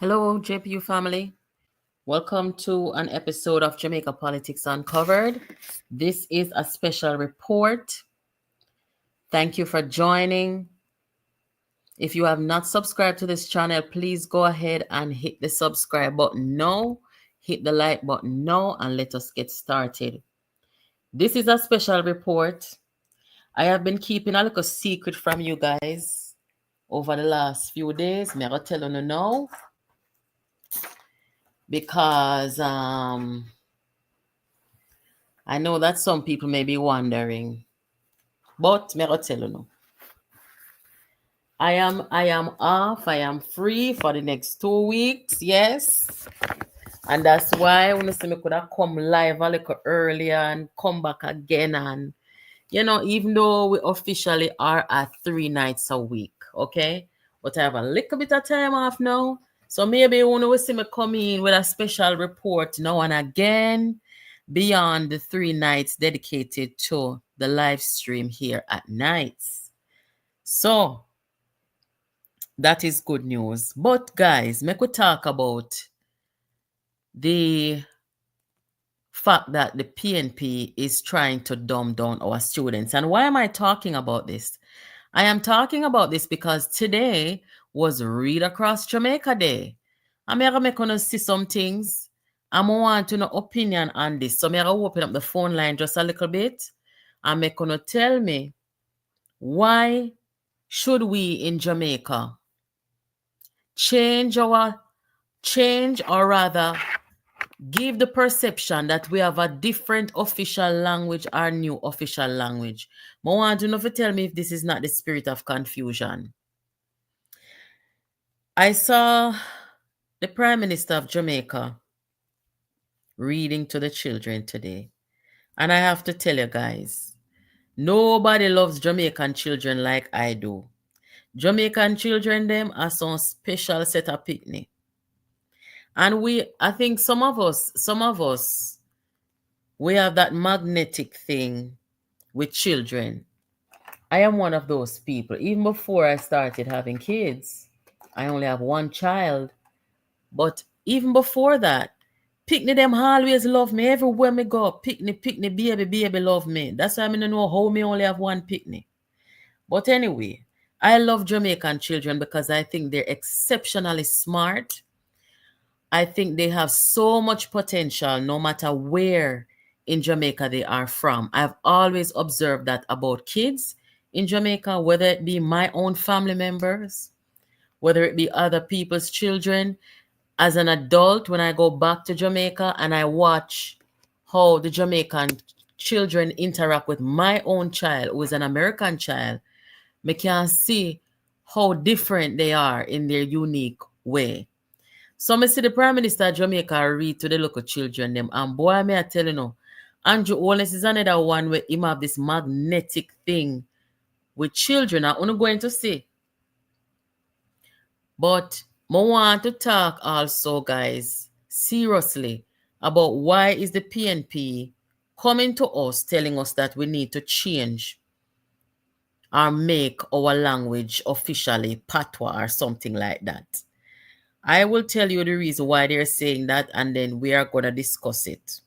Hello, JPU family. Welcome to an episode of Jamaica Politics Uncovered. This is a special report. Thank you for joining. If you have not subscribed to this channel, please go ahead and hit the subscribe button now, hit the like button now, and let us get started. This is a special report. I have been keeping a little secret from you guys over the last few days. I'm going to tell you now because I know that some people may be wondering, but me tell you no. I am off. I am free for the next 2 weeks. Yes, and that's why when you see me could have come live a little earlier and come back again, and even though we officially are at 3 nights a week, okay, but I have a little bit of time off now, so maybe when you see me come in with a special report now and again, beyond the 3 nights dedicated to the live stream here at nights. So that is good news. But guys, make we talk about the fact that the PNP is trying to dumb down our students. And why am I talking about this? I am talking about this because today was Read Across Jamaica Day. I'm going to make you see some things. I want to know opinion on this. So I'm going to open up the phone line just a little bit. I'm going to tell me, why should we in Jamaica change or rather give the perception that we have a different official language or new official language? I want to know if you tell me if this is not the spirit of confusion. I saw the Prime Minister of Jamaica reading to the children today. And I have to tell you guys, nobody loves Jamaican children like I do. Jamaican children, them are some special set of picnic. And I think some of us, we have that magnetic thing with children. I am one of those people. Even before I started having kids, I only have one child. But even before that, picnic them always love me. Everywhere me go, picnic, baby love me. That's why I don't know how me only have one picnic. But anyway, I love Jamaican children because I think they're exceptionally smart. I think they have so much potential no matter where in Jamaica they are from. I've always observed that about kids in Jamaica, whether it be my own family members, whether it be other people's children. As an adult, when I go back to Jamaica and I watch how the Jamaican children interact with my own child, who is an American child, I can see how different they are in their unique way. So I see the Prime Minister of Jamaica read to the local children them, and boy, may I tell you now, Andrew Holness is another one where him have this magnetic thing with children. I'm only going to see. But I want to talk also, guys, seriously, about why is the PNP coming to us telling us that we need to change or make our language officially Patwa or something like that. I will tell you the reason why they're saying that, and then we are going to discuss it.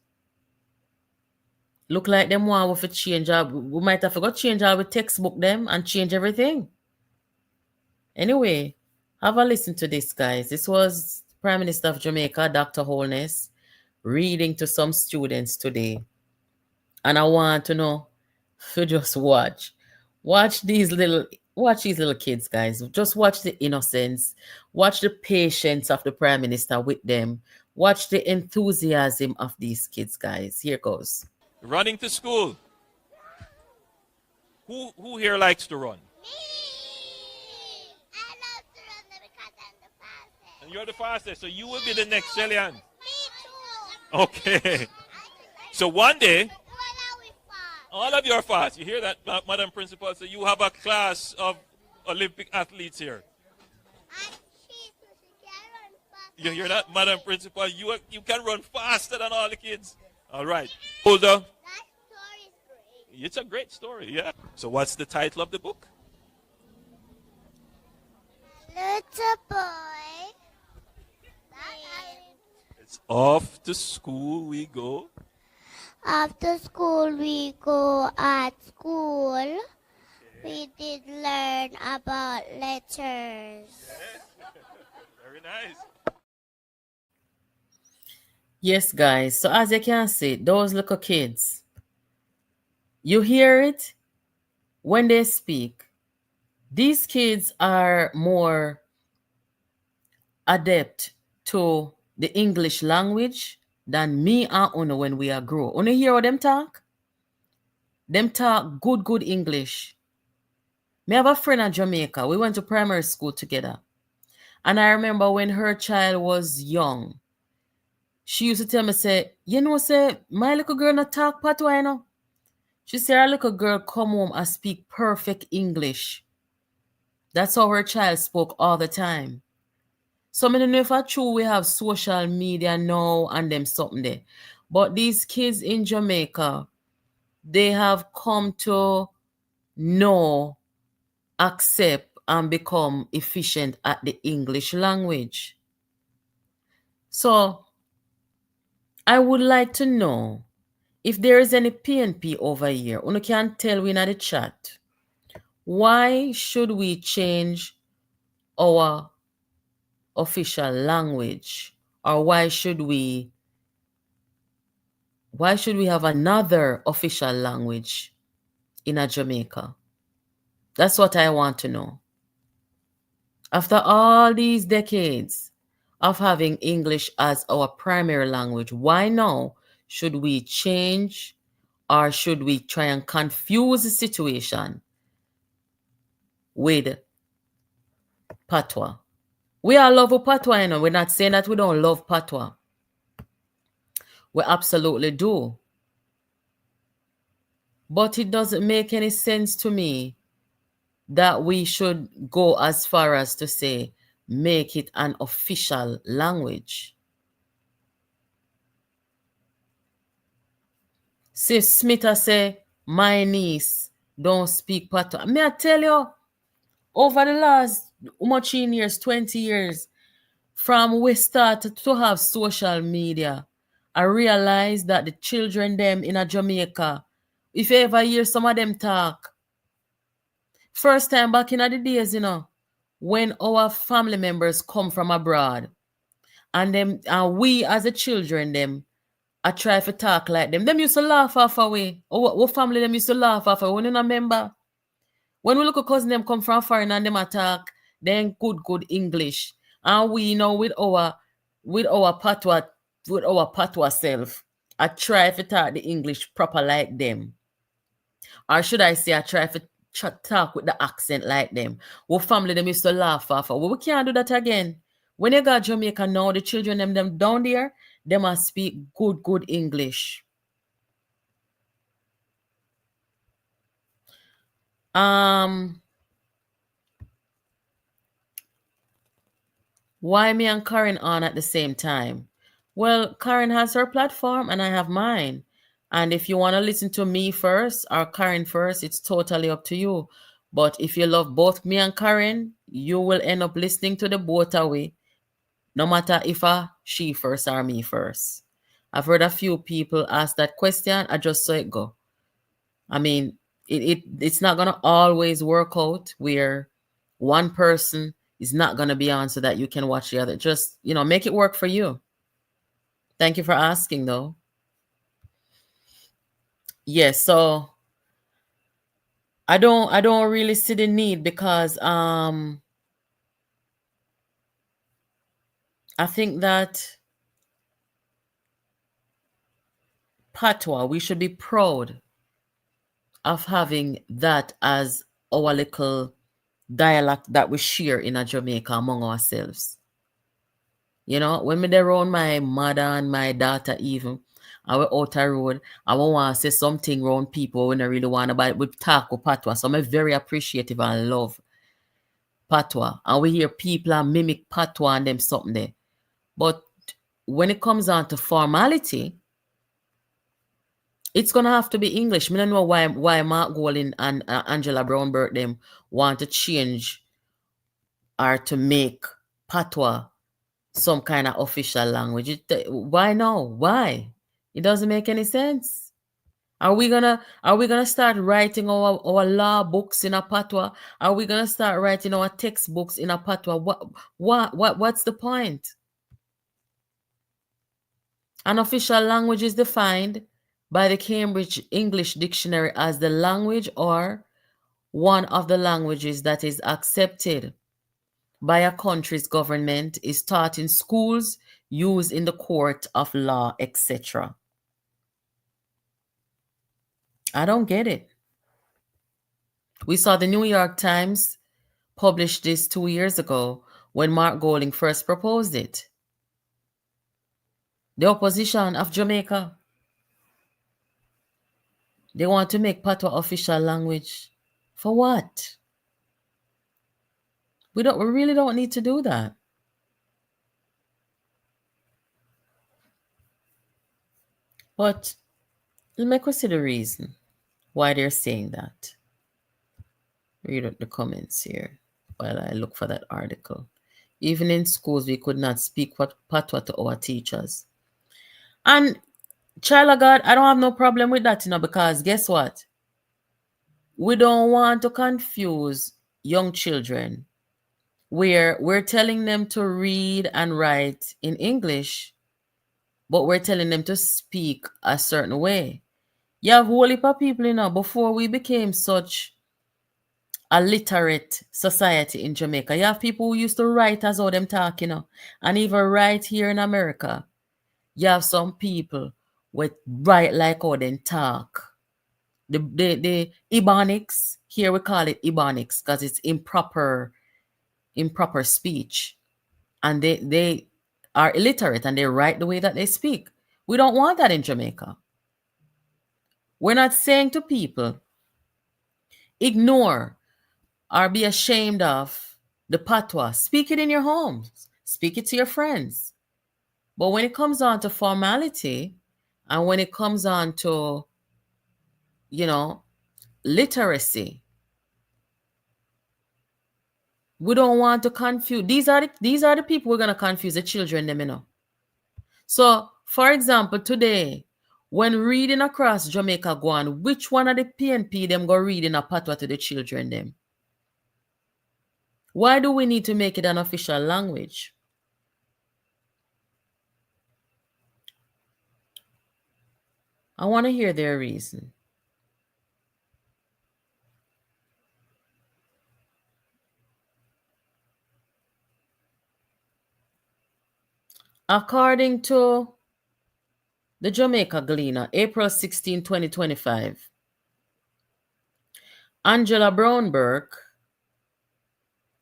Look like them want to change our, we might have to change our textbook them and change everything. Anyway, have a listen to this, guys. This was Prime Minister of Jamaica, Dr. Holness, reading to some students today. And I want to know if you just watch these little kids, guys. Just watch the innocence, watch the patience of the Prime Minister with them, watch the enthusiasm of these kids, guys. Here goes. Running to school. Who here likes to run? Me! I love to run because I'm the fastest. And you're the fastest, so you will be the next Shellyan. Me too. Okay. So one day, When are we fast? all of you are fast. You hear that, Madam Principal? So you have a class of Olympic athletes here. And she can run fast. You hear that, Madam Principal? You can run faster than all the kids. All right. Older. That story is great. It's a great story, yeah. So what's the title of the book? Little boy It's off to school we go. After school, we go at school. We did learn about letters. Very nice. Yes, guys. So as you can see, those little kids, you hear it when they speak. These kids are more adept to the English language than me and Una when we are grow. Una hear how them talk? Them talk good English. Me have a friend in Jamaica. We went to primary school together. And I remember when her child was young, she used to tell me, say, say, my little girl not talk patois, She said her little girl come home and speak perfect English. That's how her child spoke all the time. So I don't know if I true we have social media now and them something there. But these kids in Jamaica, they have come to know, accept, and become efficient at the English language. So I would like to know if there is any PNP over here. You can tell me in the chat. Why should we change our official language? Or why should we have another official language in a Jamaica? That's what I want to know. After all these decades of having English as our primary language, why now should we change, or should we try and confuse the situation with Patwa? We all love Patwa, We're not saying that we don't love Patwa. We absolutely do. But it doesn't make any sense to me that we should go as far as to say, make it an official language. Sis Smith say, my niece don't speak Patwa. May I tell you, over the last much years, 20 years, from we started to have social media, I realized that the children them in a Jamaica, if you ever hear some of them talk, first time back in the days, when our family members come from abroad, and we as the children them, I try to talk like them. Them used to laugh off away. Our family them used to laugh off away. When you remember, when we look at cousin them come from foreign and them attack, then good English, and we with our patois self, I try to talk the English proper like them. Or should I say I try to talk with the accent like them. Our family them used to laugh off. Well, we can't do that again. When you got Jamaica now, the children them down there, they must speak good English. Why me and Karen on at the same time? Well, Karen has her platform and I have mine. And if you want to listen to me first or Karen first, it's totally up to you. But if you love both me and Karen, you will end up listening to the both away, no matter if she first or me first. I've heard a few people ask that question. I just saw it go. I mean, it's not gonna always work out where one person is not gonna be on so that you can watch the other. Just make it work for you. Thank you for asking, though. Yes, so I don't really see the need because I think that Patwa, we should be proud of having that as our little dialect that we share in a Jamaica among ourselves. When me there around my mother and my daughter even, I were out the road, I won't want to say something around people when I really want to, but we talk with Patwa. So I'm very appreciative and love Patwa. And we hear people and mimic Patwa and them something there. But when it comes on to formality, it's gonna have to be English. I don't know why Mark Golding and Angela Brownberg them want to change or to make Patwa some kind of official language. Why no? Why? It doesn't make any sense. Are we gonna start writing our law books in a Patwa? Are we gonna start writing our textbooks in a Patwa? What's the point? An official language is defined by the Cambridge English Dictionary as the language or one of the languages that is accepted by a country's government, is taught in schools, used in the court of law, etc. I don't get it. We saw the New York Times published this 2 years ago when Mark Golding first proposed it. The opposition of Jamaica, they want to make Patwa official language. For what? We really don't need to do that. But let me consider the reason why they're saying that. Read out the comments here while I look for that article. Even in schools, we could not speak Patwa to our teachers. And child of God, I don't have no problem with that, because guess what? We don't want to confuse young children where we're telling them to read and write in English, but we're telling them to speak a certain way. You have a whole heap of people, before we became such a literate society in Jamaica. You have people who used to write as how them talk, and even right here in America, you have some people with write like how them talk. The Ebonics, here we call it Ebonics because it's improper speech. And they are illiterate and they write the way that they speak. We don't want that in Jamaica. We're not saying to people, ignore or be ashamed of the Patwa. Speak it in your homes. Speak it to your friends. But when it comes on to formality and when it comes on to, literacy, we don't want to confuse. These are the people we're going to confuse the children them, So, for example, today, when reading Across Jamaica go on, which one of the PNP them go reading a Patwa to the children them? Why do we need to make it an official language? I want to hear their reason. According to the Jamaica Gleaner, April 16, 2025, Angela Brownberg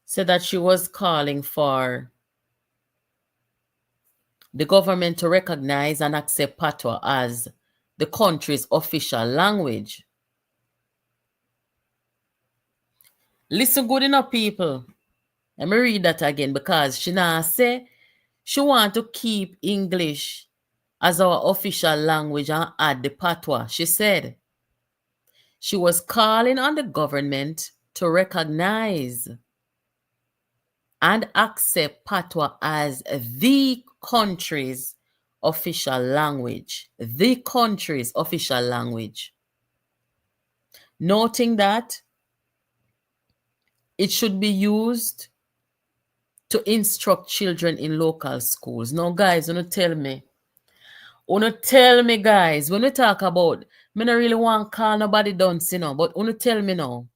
said that she was calling for the government to recognize and accept Patwa as the country's official language. Listen good enough, people. Let me read that again because she now say she want to keep English as our official language and add the Patwa. She said she was calling on the government to recognize and accept Patwa as the country's official language. The country's official language. Noting that it should be used to instruct children in local schools. Now, guys, wanna tell me, guys, when we talk about, me not really want to call nobody dunce, but wanna tell me now,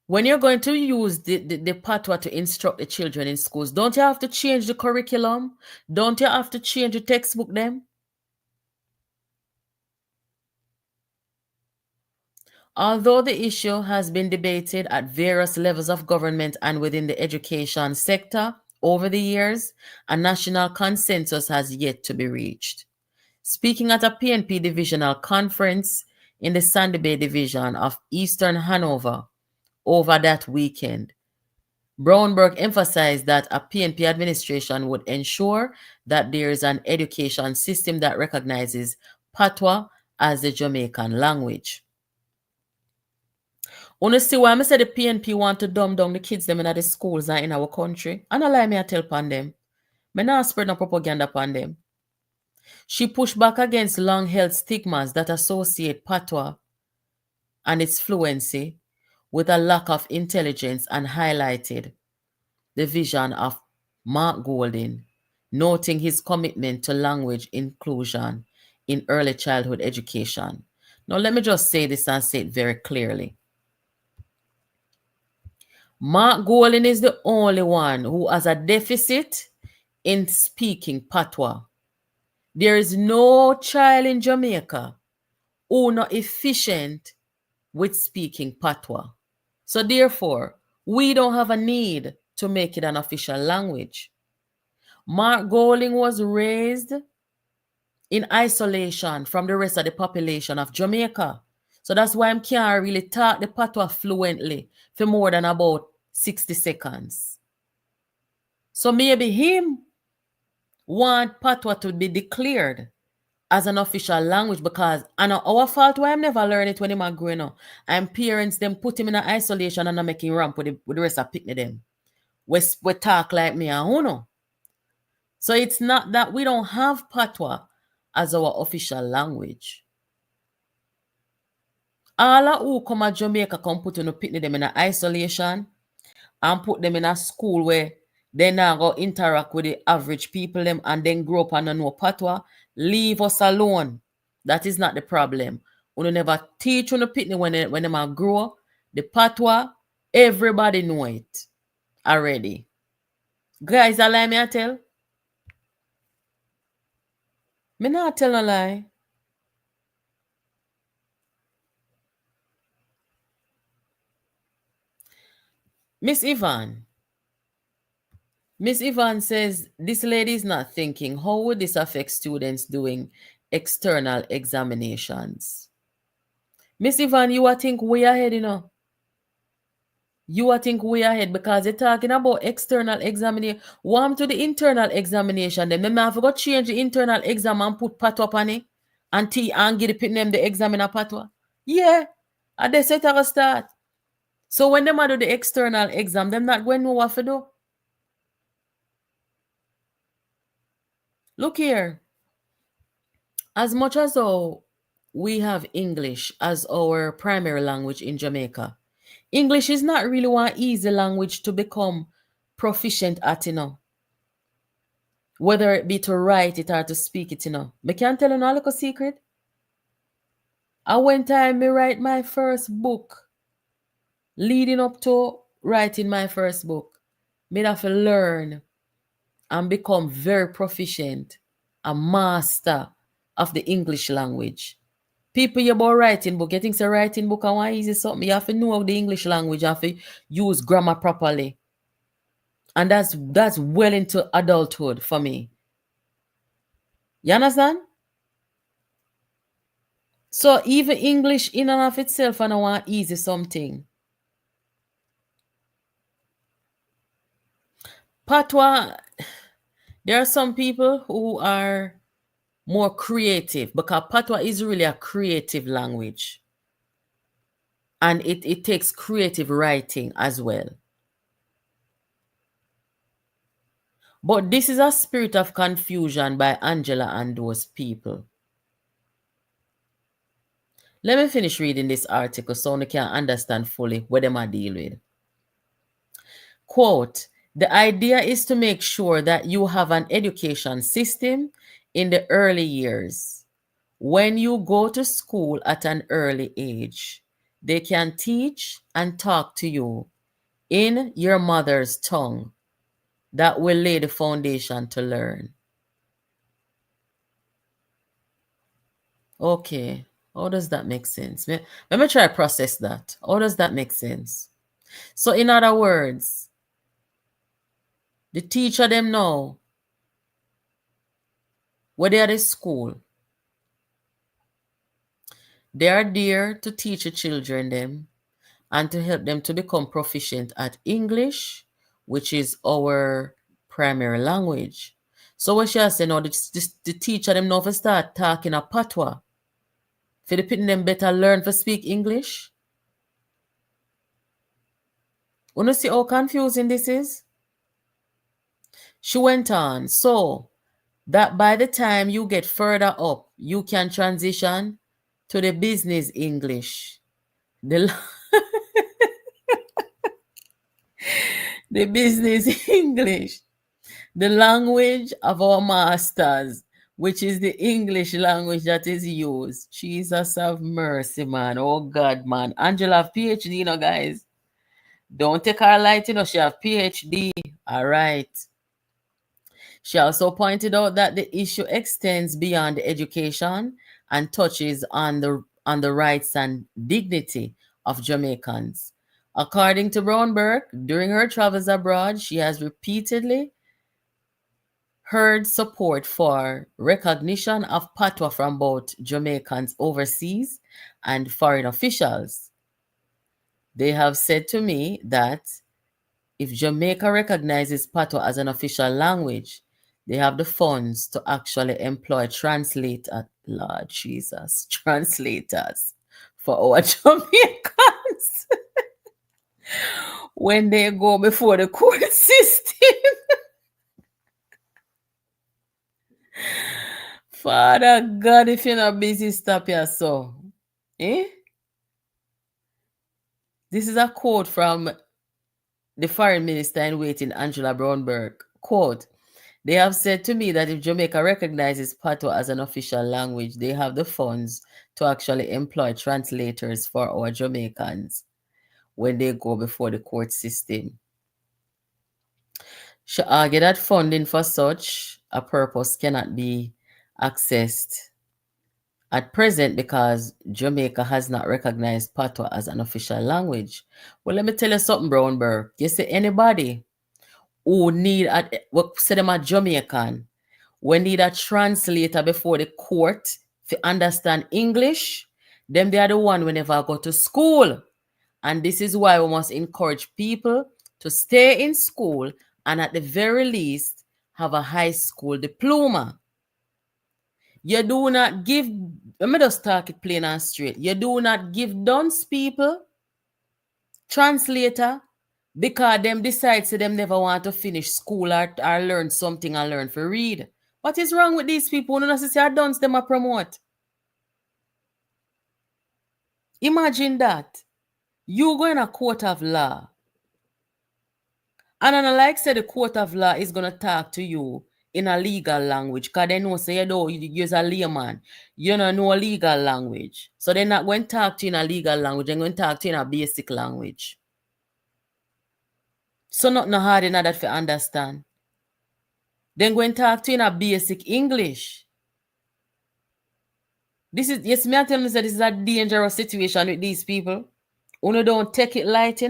when you're going to use the Patwa to instruct the children in schools, don't you have to change the curriculum? Don't you have to change the textbook them? Although the issue has been debated at various levels of government and within the education sector over the years, a national consensus has yet to be reached. Speaking at a PNP divisional conference in the Sandy Bay division of Eastern Hanover over that weekend, Brownberg emphasized that a PNP administration would ensure that there is an education system that recognizes Patwa as the Jamaican language. Wanna see why I say the PNP want to dumb down the kids them in the schools and in our country? And I lie me I tell upon them. Me not spread no propaganda upon them. She pushed back against long-held stigmas that associate Patwa and its fluency with a lack of intelligence and highlighted the vision of Mark Golding, noting his commitment to language inclusion in early childhood education. Now, let me just say this and say it very clearly. Mark Golding is the only one who has a deficit in speaking Patois. There is no child in Jamaica who not efficient with speaking Patois. So therefore, we don't have a need to make it an official language. Mark Golding was raised in isolation from the rest of the population of Jamaica. So that's why I can't really talk the Patois fluently for more than about 60 seconds. So maybe him want Patois to be declared as an official language because and our fault why I never learn it when him are growing up. And parents them put him in isolation and not making ramp with the rest of picnic them. We talk like me and who know. So it's not that we don't have Patois as our official language. All who come to Jamaica come put in a picnic them in isolation and put them in a school where they now go interact with the average people them and then grow up and not know Patois. Leave us alone. That is not the problem. We never teach on the picnic when they grow. The Patois, everybody know it already. Guys, I lie me I tell. Me not tell no lie. Miss Yvonne. Miss Yvonne says this lady is not thinking, how would this affect students doing external examinations? Miss Yvonne, you are think way ahead, you know. You are think way ahead because you're talking about external examination. Warm to the internal examination. Then I have to go change the internal exam and put Patwa on it and give the them the exam in a Patwa. Yeah. And they set to start. So when they do the external exam, them not going to know what to do. Look here. As much as we have English as our primary language in Jamaica, English is not really one easy language to become proficient at, you know. Whether it be to write it or to speak it, you know. I can't tell you no little secret. I went time me write my first book, leading up to writing my first book, me have to learn and become very proficient, a master of the English language. People you about writing book, you think say writing book and one easy something. You have to know the English language, you have to use grammar properly. And that's well into adulthood for me. You understand? So even English in and of itself and one easy something. Patois, there are some people who are more creative because Patois is really a creative language. And it takes creative writing as well. But this is a spirit of confusion by Angela and those people. Let me finish reading this article so you can understand fully what they are dealing with. Quote, the idea is to make sure that you have an education system in the early years. When you go to school at an early age, they can teach and talk to you in your mother's tongue. That will lay the foundation to learn. Okay, how does that make sense? Let me try to process that. How does that make sense? So in other words, the teacher them know where they are at school. They are there to teach the children them and to help them to become proficient at English, which is our primary language. So what she has said now, the teacher them know to start talking a Patwa. For the people them better learn to speak English. Wanna see how confusing this is? She went on, so that by the time you get further up, you can transition to the business English. The, the business English. The language of our masters, which is the English language that is used. Jesus have mercy, man. Oh God, man. Angela have PhD, guys. Don't take her light, she have PhD. All right. She also pointed out that the issue extends beyond education and touches on the rights and dignity of Jamaicans. According to Brownberg, during her travels abroad, she has repeatedly heard support for recognition of Patwa from both Jamaicans overseas and foreign officials. They have said to me that if Jamaica recognizes Patois as an official language, they have the funds to actually employ translators, Lord Jesus, translators for our Jamaicans when they go before the court system. Father God, if you're not busy, stop your so. Eh? This is a quote from the foreign minister in waiting, Angela Brownberg. Quote, they have said to me that if Jamaica recognizes Patois as an official language, they have the funds to actually employ translators for our Jamaicans when they go before the court system. She argued that funding for such a purpose cannot be accessed at present because Jamaica has not recognized Patois as an official language. Well, let me tell you something, Brownberg. You see, anybody who need say them a Jamaican, we need a translator before the court to understand English. Them they are the one we never go to school. And this is why we must encourage people to stay in school and at the very least have a high school diploma. You do not give, let me just talk it plain and straight. You do not give dunce people translator because them decide so them never want to finish school or learn something and learn for read. What is wrong with these people? No necessarily dunce them a promote. Imagine that. You go in a court of law. And unlike say the court of law is gonna talk to you in a legal language, because they know say you're a layman. You don't know a legal language. So they're not going to talk to you in a legal language, they're going to talk to you in a basic language. So nothing hard in that for understand. Then going to talk to you in a basic English. This is, yes, me I tell you that this is a dangerous situation with these people. Uno don't take it light,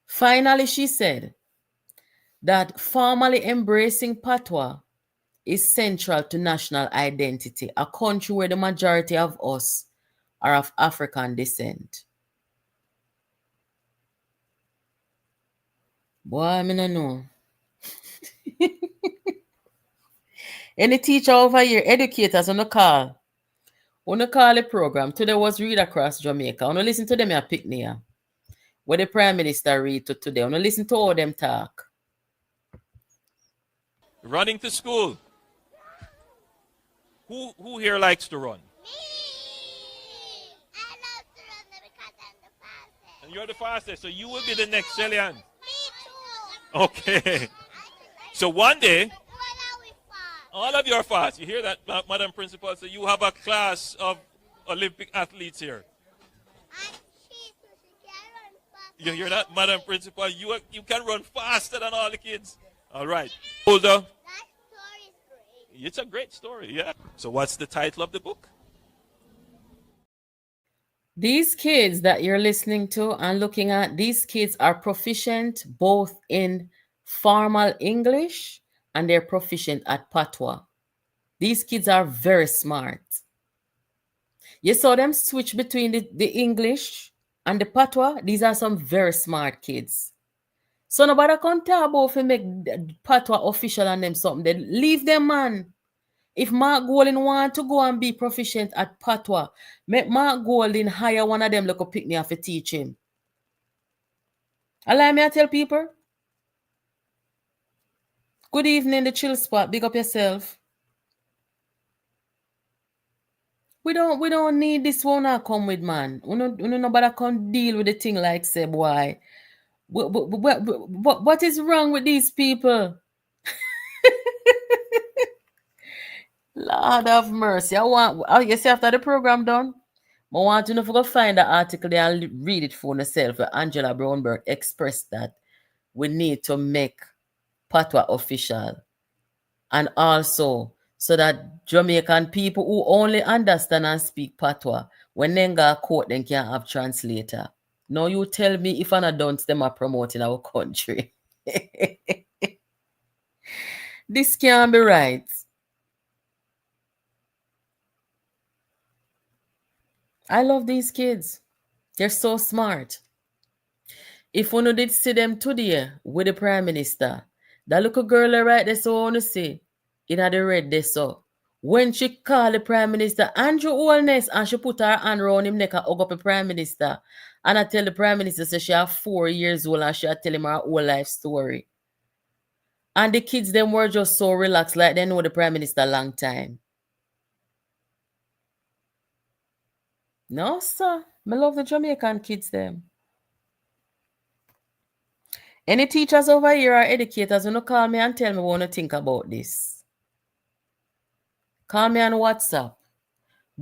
Finally, she said that formally embracing Patwa is central to national identity, a country where the majority of us are of African descent. Boy, I mean, I know. Any teacher over here, educators on the call. On the call the program. Today was Read Across Jamaica. I want to listen to them at picnic. Where the Prime Minister read to today. I want to listen to all them talk. Running to school. Who here likes to run? Me! I love to run because I'm the fastest. And you're the fastest, so you will be the next Shellyan. Me too. Okay. So one day, When are we fast? all of you are fast. You hear that, Madam Principal? So you have a class of Olympic athletes here. And she can run fast. You hear that, Madam Principal? You can run faster than all the kids. All right. Older. That story is great. It's a great story, yeah. So what's the title of the book? These kids that you're listening to and looking at, these kids are proficient both in formal English and they're proficient at Patwa. These kids are very smart. You saw them switch between the English and the Patwa. These are some very smart kids. So nobody can talk about if you make Patwa official and them something. They leave them, man. If Mark Golding want to go and be proficient at Patwa, make Mark Golding hire one of them look pick me off to teach him. Allow me to tell people. Good evening, the chill spot. Big up yourself. We don't need this one to come with, man. We no nobody can deal with the thing like say boy. What is wrong with these people? Lord of mercy. You see after the program done, I want to know if you go find the article there and read it for yourself where Angela Brownberg expressed that we need to make Patwa official. And also so that Jamaican people who only understand and speak Patois, when they go to court, they can have translator. Now you tell me if an adults them are promoting our country. This can't be right. I love these kids. They're so smart. If one did see them today with the Prime Minister, that little girl right there, so want to see, in the red there, so. When she called the Prime Minister, Andrew Holness, and she put her hand around him neck and hug up the Prime Minister. And I tell the Prime Minister, say she have 4 years old and she tell him her whole life story. And the kids, them were just so relaxed, like they know the Prime Minister a long time. No, sir. I love the Jamaican kids, them. Any teachers over here or educators, you know, call me and tell me what you think about this. Call me on WhatsApp.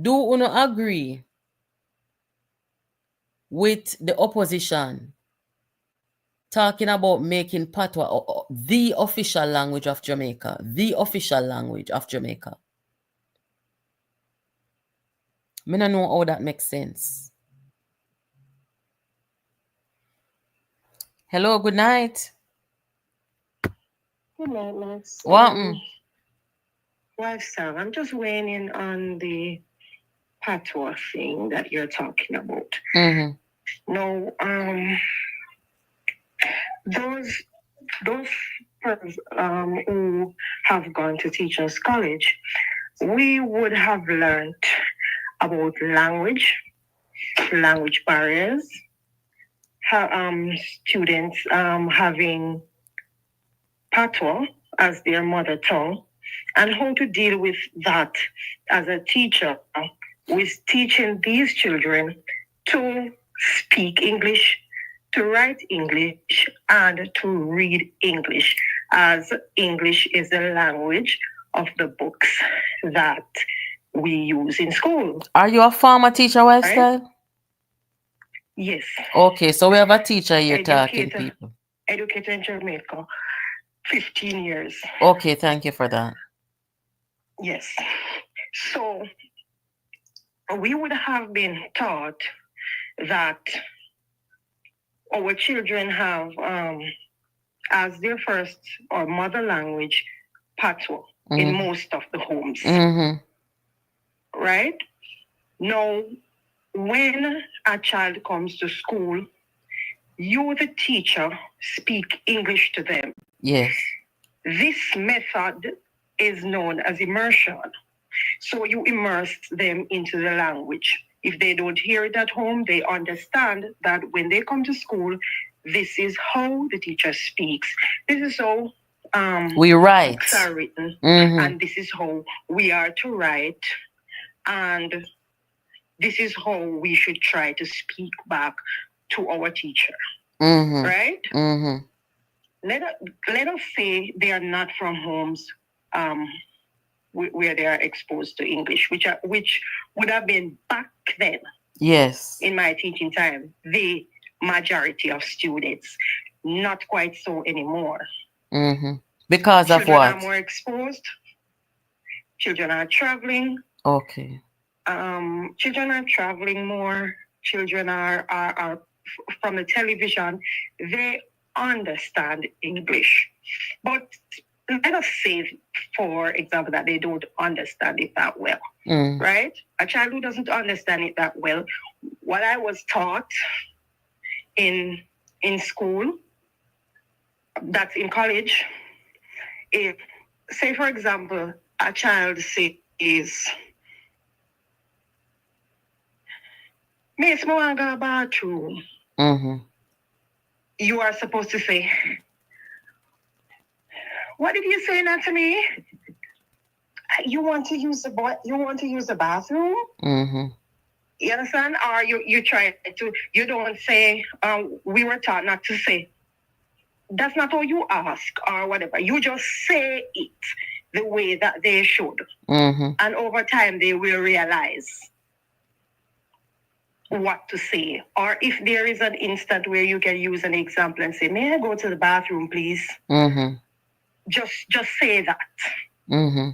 Do you agree with the opposition talking about making Patwa the official language of Jamaica? The official language of Jamaica. I don't know how that makes sense. Hello, good night. Good night, Max. What? Lifestyle. I'm just weighing in on the patois thing that you're talking about. Mm-hmm. No, those who have gone to teachers college, we would have learned about language barriers, students having patois as their mother tongue, and how to deal with that as a teacher with teaching these children to speak English, to write English, and to read English, as English is the language of the books that we use in school. Are you a former teacher, Lifestyle? Right? Yes. Okay, so we have a teacher here talking people. Educator in Jamaica, 15 years. Okay, thank you for that. Yes. So we would have been taught that our children have as their first or mother language Patwa in most of the homes. Mm-hmm. Right? Now, when a child comes to school, you, the teacher, speak English to them. Yes. This method is known as immersion. So you immerse them into the language. If they don't hear it at home, they understand that when they come to school, this is how the teacher speaks. This is how we write. books are written, and this is how we are to write, and this is how we should try to speak back to our teacher. Right? Let us say they are not from homes where they are exposed to English, which would have been back then. Yes. In my teaching time, the majority of students, not quite so anymore. Because children of what? Children are more exposed. Children are traveling. Okay. Children are traveling more. Children are from the television. They understand English. But let us say, for example, that they don't understand it that well, right? A child who doesn't understand it that well, what I was taught in school, that's in college, if, say, for example, a child says, Miss, I want to go to the bathroom. you are supposed to say, "What did you say, Natalie? You want to use you want to use the bathroom?" Mm-hmm. You understand? Or you try to, you don't say, we were taught not to say. That's not how you ask or whatever. You just say it the way that they should. Mm-hmm. And over time, they will realize what to say. Or if there is an instant where you can use an example and say, "May I go to the bathroom, please?" Mm-hmm. Just say that. Mm-hmm.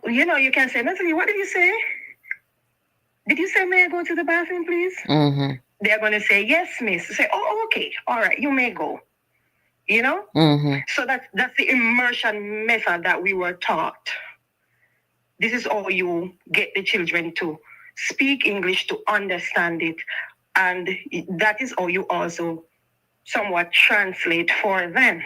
You can say, "Natalie, what did you say? Did you say, may I go to the bathroom, please?" Mm-hmm. They're going to say, "Yes, miss." Say, "Oh, okay. All right, you may go." You know? Mm-hmm. So that's the immersion method that we were taught. This is how you get the children to speak English, to understand it. And that is how you also somewhat translate for them.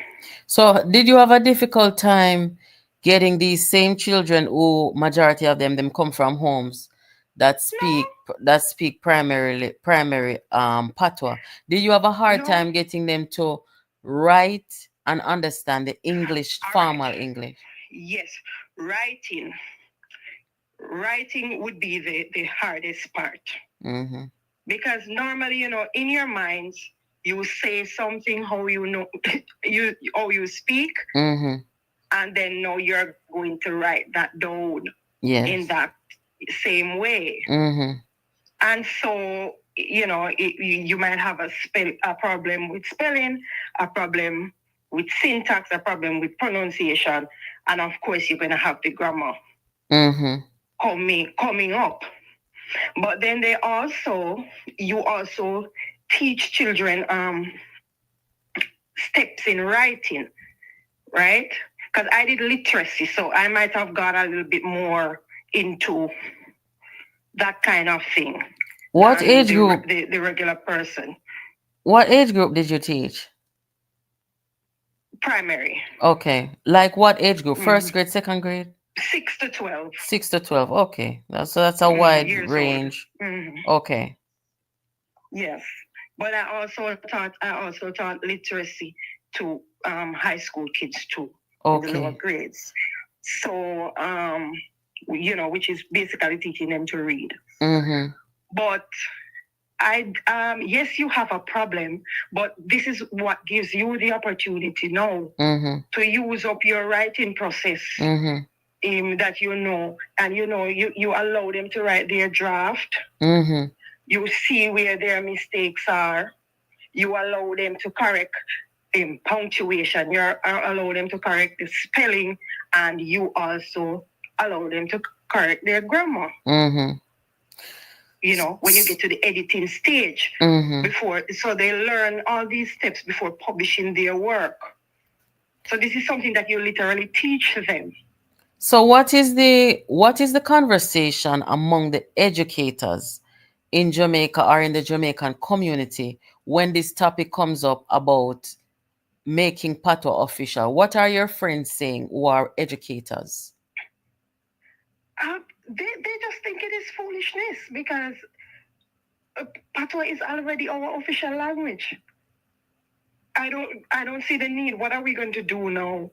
So, did you have a difficult time getting these same children who majority of them come from homes that speak primary patois? Did you have a hard No. time getting them to write and understand the English, All formal right. English? Yes, writing. Writing would be the hardest part. Mm-hmm. Because normally, in your minds, you say something how you know how you speak, Mm-hmm. and then now you're going to write that down Yes. in that same way. Mm-hmm. And so, you might have a problem with spelling, a problem with syntax, a problem with pronunciation, and of course, you're going to have the grammar Mm-hmm. coming up. But then you also teach children steps in writing, right? Because I did literacy, so I might have got a little bit more into that kind of thing. What age group? The regular person. What age group did you teach? Primary. Okay. Like what age group? First grade, second grade? 6 to 12. 6 to 12. Okay. That's a wide Years range. Okay. Yes. But I also taught literacy to high school kids too, in the lower Okay. grades. So which is basically teaching them to read. Mm-hmm. But yes, you have a problem, but this is what gives you the opportunity now Mm-hmm. to use up your writing process. Mm-hmm. That and you allow them to write their draft. Mm-hmm. You see where their mistakes are. You allow them to correct punctuation. You allow them to correct the spelling, and you also allow them to correct their grammar. Mm-hmm. When you get to the editing stage, so they learn all these steps before publishing their work. So this is something that you literally teach them. So what is the conversation among the educators in Jamaica or in the Jamaican community when this topic comes up about making Patwa official? What are your friends saying who are educators? They just think it is foolishness because Patwa is already our official language. I don't see the need. What are we going to do now?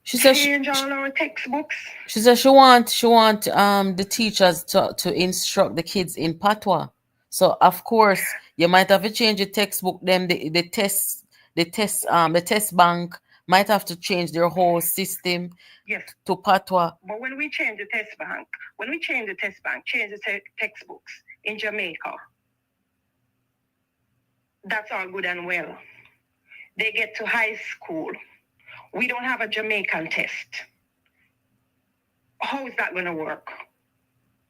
She said Change all our textbooks. she said she want the teachers to instruct the kids in Patwa. So of course you might have to change the textbook, then the test bank might have to change their whole system. Yes. To Patwa. But when we change the test bank, change the textbooks in Jamaica, that's all good and well. They get to high school. We don't have a Jamaican test. How is that going to work?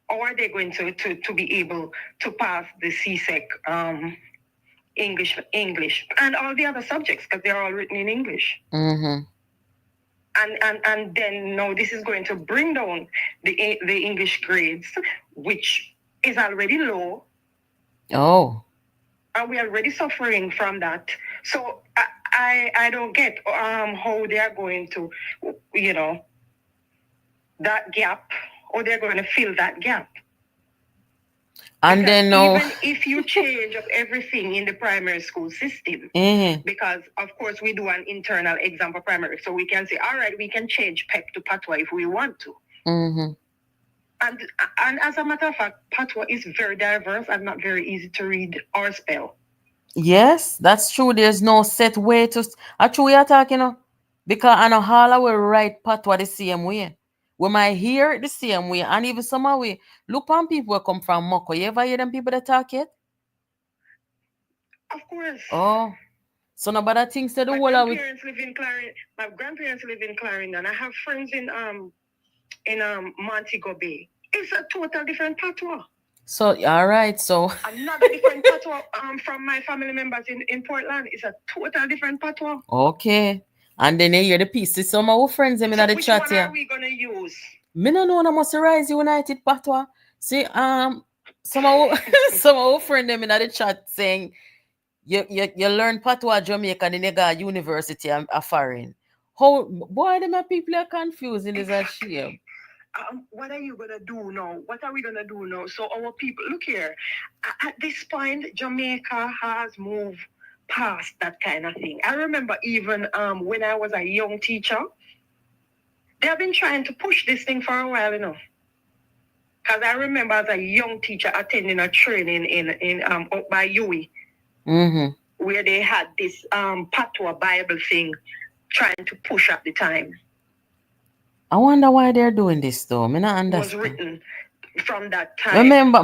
Or are they going to be able to pass the CSEC English, and all the other subjects because they're all written in English? Mm-hmm. And then no, this is going to bring down the English grades, which is already low. Oh. And we're already suffering from that. So I don't get how they are going to, that gap, or they're going to fill that gap. And then now, even if you change up everything in the primary school system, because of course we do an internal exam for primary, so we can say, all right, we can change PEC to Patwa if we want to. And as a matter of fact, Patwa is very diverse and not very easy to read or spell. yes, that's true. There's no set way to. Actually, we are talking, because I know all will write Patwa the same way. We might hear it the same way, and even some of we look on people who come from Moko. You ever hear them people that talk it? Of course. Oh, so nobody thinks that the My whole of it. grandparents live in Clarendon. My grandparents live in Clarendon. I have friends in Montego Bay. It's a total different Patwa. So all right, so Another different Patwa from my family members in Portland. It's a total different Patwa. okay. And then you hear the pieces. Some of our friends them in the Which chat one here. are we gonna use? Me no know, I must rise United Patwa. See, some of some of our friends them in the chat saying you learn Patwa Jamaica, then you got university a foreign. How boy them people are confused in this shame. What are you gonna do now? What are we gonna do now? So our people, look here. At this point, Jamaica has moved past that kind of thing. I remember even when I was a young teacher, they have been trying to push this thing for a while, Because I remember as a young teacher attending a training in up by Yui, where they had this Patwa Bible thing trying to push at the time. I wonder why they're doing this though. Me not understand. Was written from that time. Remember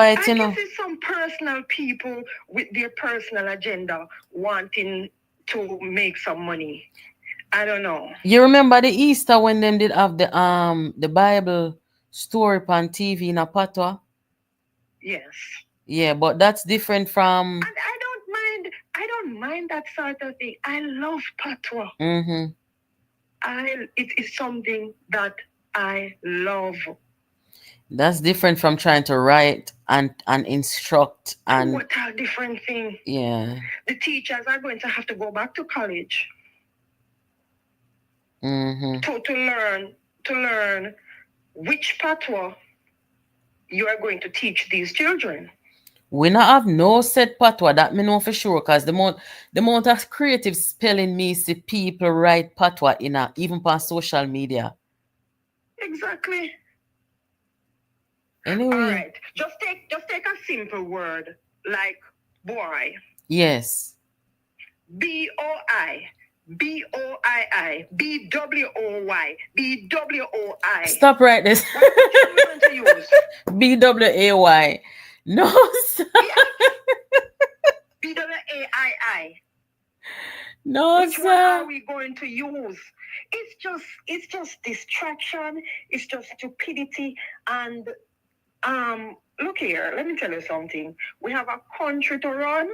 it, I guess it's some personal people with their personal agenda wanting to make some money. I don't know. You remember the Easter when them did have the Bible story on TV in a Patwa? Yes. Yeah, but that's different from. And I don't mind that sort of thing. I love Patwa. It is something that I love. That's different from trying to write and instruct and. What a different thing. Yeah. The teachers are going to have to go back to college. To learn which Patwa you are going to teach these children. We not have no set Patwa, that me know for sure, because the amount of creative spelling me see people write Patwa in even on social media. Exactly. Anyway. All right. Just take a simple word like boy. Yes. BOI. BOII. BWOY. BWOI. Stop right this. What are you going to use? BWAY. No, sir. BWAII. No, Which sir. one are we going to use? It's just distraction. It's just stupidity. And look here. Let me tell you something. We have a country to run.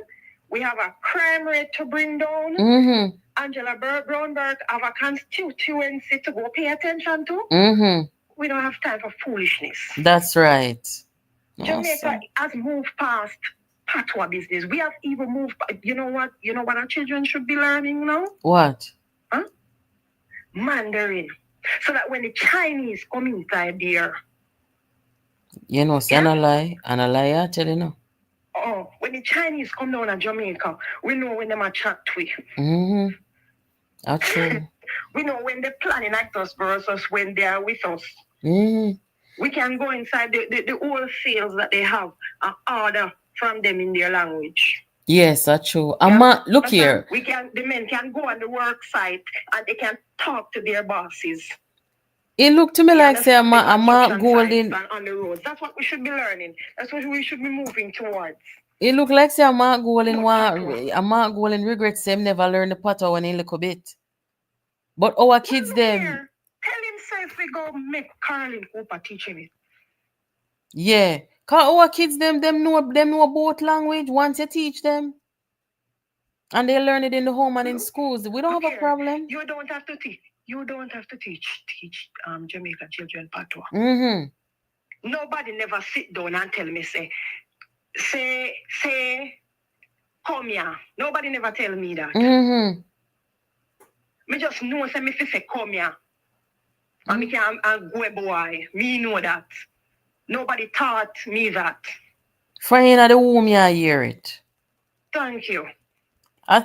We have a crime rate to bring down. Angela Brownberg have a constituency to go pay attention to. We don't have time for foolishness. That's right. Jamaica has moved past Patwa business. We have even moved. You know what? You know what our children should be learning now? What? Huh? Mandarin. So that when the Chinese come inside there. You know, say, and a lie, I tell you now. Oh, when the Chinese come down to Jamaica, we know when them are chat with. That's true. We know when they're planning act us versus when they are with us. We can go inside the old sales that they have and order from them in their language. Yes, that's true. Look here. The men can go on the work site and they can talk to their bosses. It looked to me like say I'm golden on the roads. That's what we should be learning. That's what we should be moving towards. It look like say I'm golden regrets him never learn the Patwa when he little bit. But our kids them. Here, tell himself we go make Carolyn Cooper teaching it. Yeah. Cause our kids them know both language once you teach them. And they learn it in the home and in schools. We don't have a problem. You don't have to teach. You don't have to teach Jamaican children Patwa. Nobody never sit down and tell me say come here. Nobody never tell me that. Me just know say me say come here. And me can go boy. Me know that. Nobody taught me that. From in the womb, you hear it. Thank you.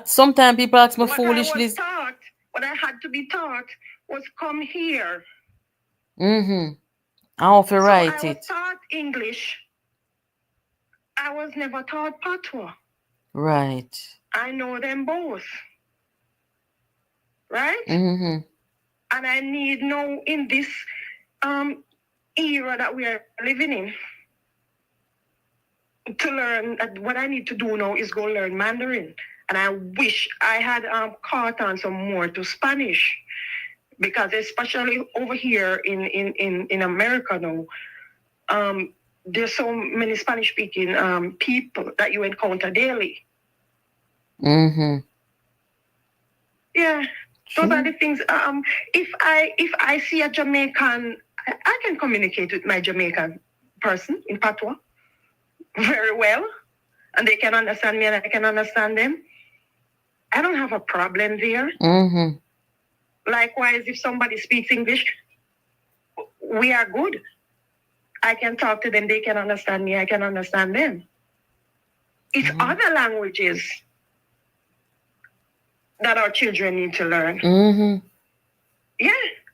Sometimes people ask me What I was foolishly. taught, what I had to be taught, was come here. Mm-hmm. I have to So write I was it. taught English. I was never taught Patwa. Right. I know them both. Right? Mm-hmm. And I need now in this era that we are living in to learn. What I need to do now is go learn Mandarin. And I wish I had caught on some more to Spanish, because especially over here in America now, there's so many Spanish speaking people that you encounter daily. Mm-hmm. Yeah, those are the things. If I see a Jamaican, I can communicate with my Jamaican person in Patwa very well, and they can understand me and I can understand them. I don't have a problem there. Mm-hmm. Likewise, if somebody speaks English, we are good. I can talk to them, they can understand me, I can understand them. It's other languages that our children need to learn. Mm-hmm. Yeah,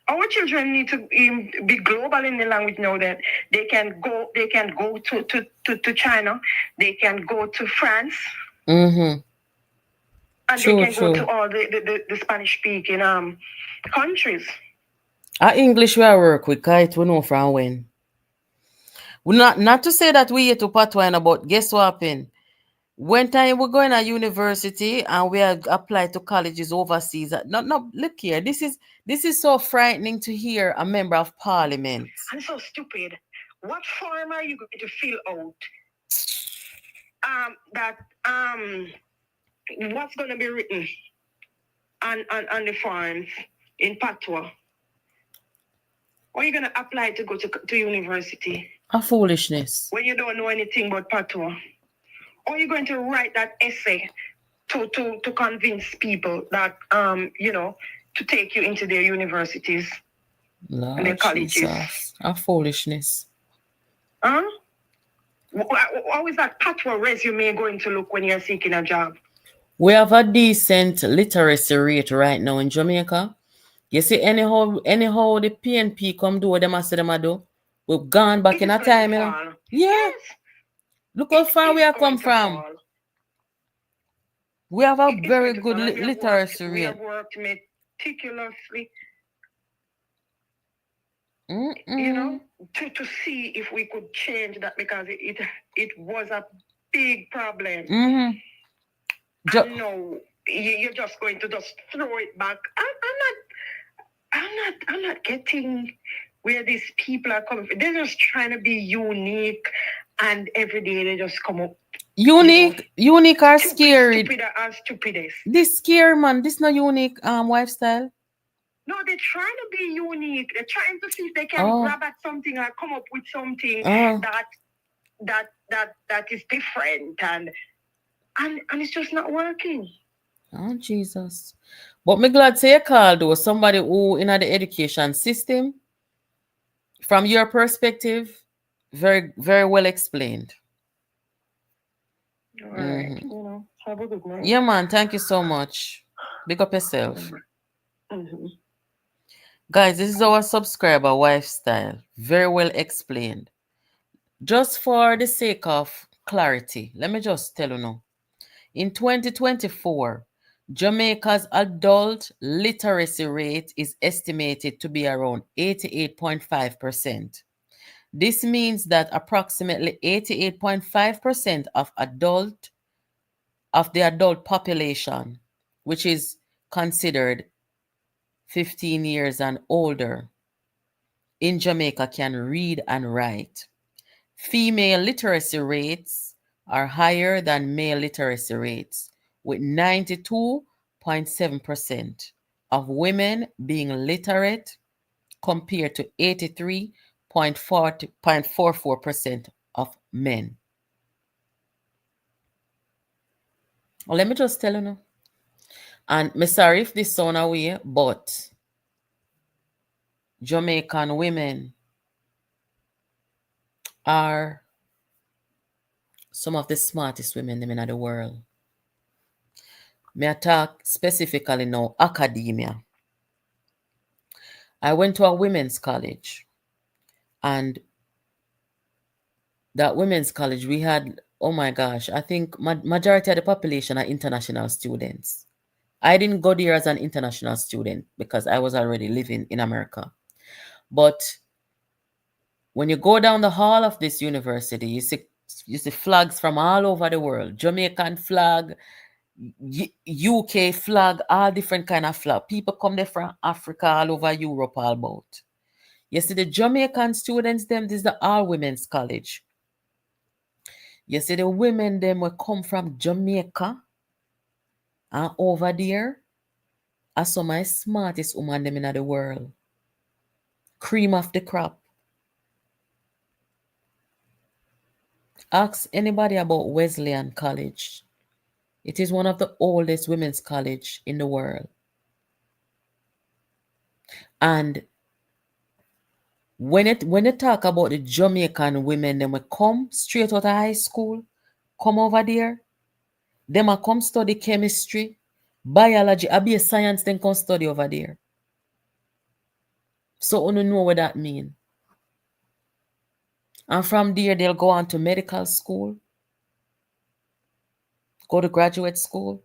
our children need to be global in the language now, that they can go to China, they can go to France, Mm-hmm. and True, they can go true. to all the Spanish speaking countries. Our English we are work with, kite we know from when. We not to say that we here to Patwa, but guess what happened? When time we're going to university and we are applied to colleges overseas, not look here. This is so frightening to hear a member of parliament. And so stupid. What form are you going to fill out? What's going to be written on the forms in Patwa? Or are you going to apply to go to university? A foolishness. When you don't know anything about Patwa? Or are you going to write that essay to convince people that, to take you into their universities Lord and their colleges? Jesus. A foolishness. Huh? How is that Patwa resume going to look when you're seeking a job? We have a decent literacy rate right now in Jamaica. You see, anyhow the PNP come do what them say them do. We've gone back in a time, you know. Yeah. Yes. Look how far we have come from. Fall. We have a It's very going to good fall. literacy We rate. have worked meticulously, Mm-mm. to see if we could change that, because it was a big problem. Mm-hmm. And no, you're just going to just throw it back. I'm not getting where these people are coming from. They're just trying to be unique, and every day they just come up. Unique or scary. Stupid or stupidest. This scary, man. This not unique lifestyle. No, they're trying to be unique. They're trying to see if they can grab at something or come up with something that is different, and it's just not working. Oh Jesus! But me glad say you call though somebody who in the education system, from your perspective, very very well explained. All right, have a good night. Yeah, man. Thank you so much. Big up yourself. Mm-hmm. Guys, this is our subscriber lifestyle. Very well explained. Just for the sake of clarity, let me just tell you now. In 2024, Jamaica's adult literacy rate is estimated to be around 88.5%. This means that approximately 88.5% of the adult population, which is considered 15 years and older, in Jamaica can read and write. Female literacy rates are higher than male literacy rates, with 92.7% of women being literate compared to 83.44% of men. Well, let me just tell you now. And me sorry if this sound away, but Jamaican women are some of the smartest women them in the world. Me I talk specifically now academia. I went to a women's college, and that women's college we had, oh my gosh, I think majority of the population are international students. I didn't go there as an international student because I was already living in America. But when you go down the hall of this university, you see flags from all over the world. Jamaican flag, UK flag, all different kind of flag. People come there from Africa, all over Europe, all about. You see the Jamaican students, them, this is the all women's college. You see the women, them will come from Jamaica and over there are some of the smartest women them in the world. Cream of the crop. Ask anybody about Wesleyan College. It is one of the oldest women's college in the world. And when you talk about the Jamaican women, them will come straight out of high school, come over there, them will come study chemistry, biology, a be a science, then come study over there. So you know what that mean. And from there, they'll go on to medical school, go to graduate school,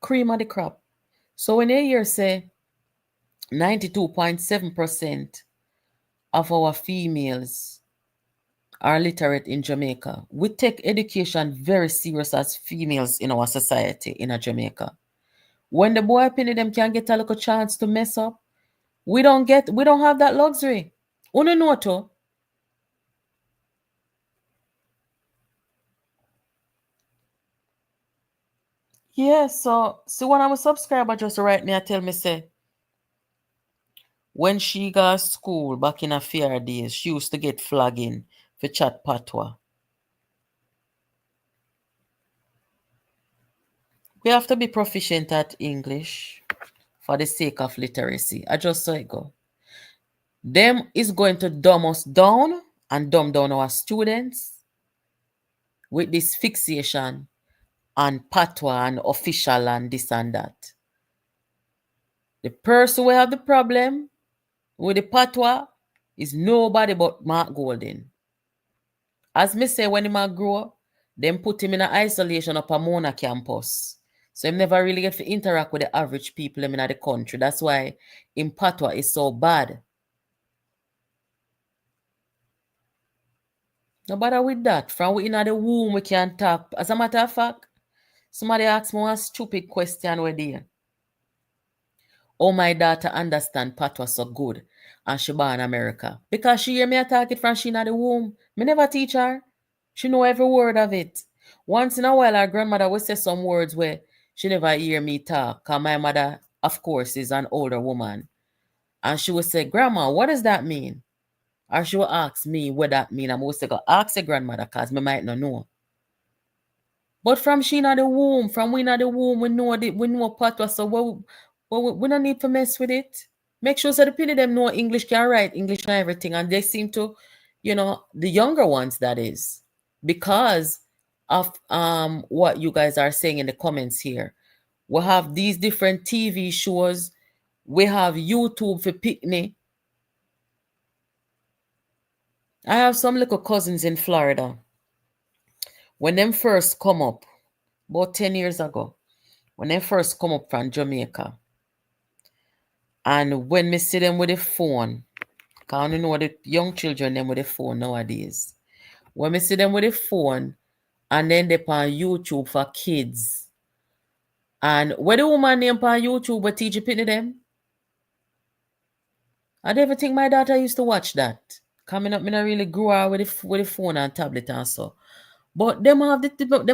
cream of the crop. So when you hear say 92.7% of our females are literate in Jamaica, we take education very serious as females in our society in Jamaica. When the boy penny them can get a little chance to mess up, we don't have that luxury. Uno know to. Yeah, so one of my subscriber just write me and tell me say when she got school back in her fair days, she used to get flagging for chat Patwa. We have to be proficient at English for the sake of literacy. I just saw it go. Them is going to dumb us down and dumb down our students with this fixation on Patwa and official and this and that. The person who have the problem with the Patwa is nobody but Mark Golden. As me say, when he might grow, them put him in an isolation up a Mona campus. So he never really get to interact with the average people in the country. That's why in Patwa is so bad. No bother with that. From we in the womb we can talk. As a matter of fact, somebody asked me one stupid question where there. Oh, my daughter understand Patwa so good and she born in America. Because she hear me attack it from she in the womb. Me never teach her. She know every word of it. Once in a while, her grandmother will say some words where she never hear me talk. Because my mother, of course, is an older woman. And she would say, Grandma, what does that mean? Or she will ask me what that mean. I'm also going to ask her grandmother because me might not know. But from she in the womb, from we in the womb, we know Patwa. So we don't need to mess with it. Make sure so the people them know English can write English and everything. And they seem to, the younger ones, that is. Because of what you guys are saying in the comments here. We have these different TV shows. We have YouTube for picnic. I have some little cousins in Florida. When them first come up, about 10 years ago, when they first come up from Jamaica, and when me see them with the phone, because I know the young children them with the phone nowadays. When me see them with the phone, and then they on YouTube for kids. And where the woman name on YouTube but teach you them? I never think my daughter used to watch that. Coming up, me not really grew up with the phone and tablet and so. But them have the people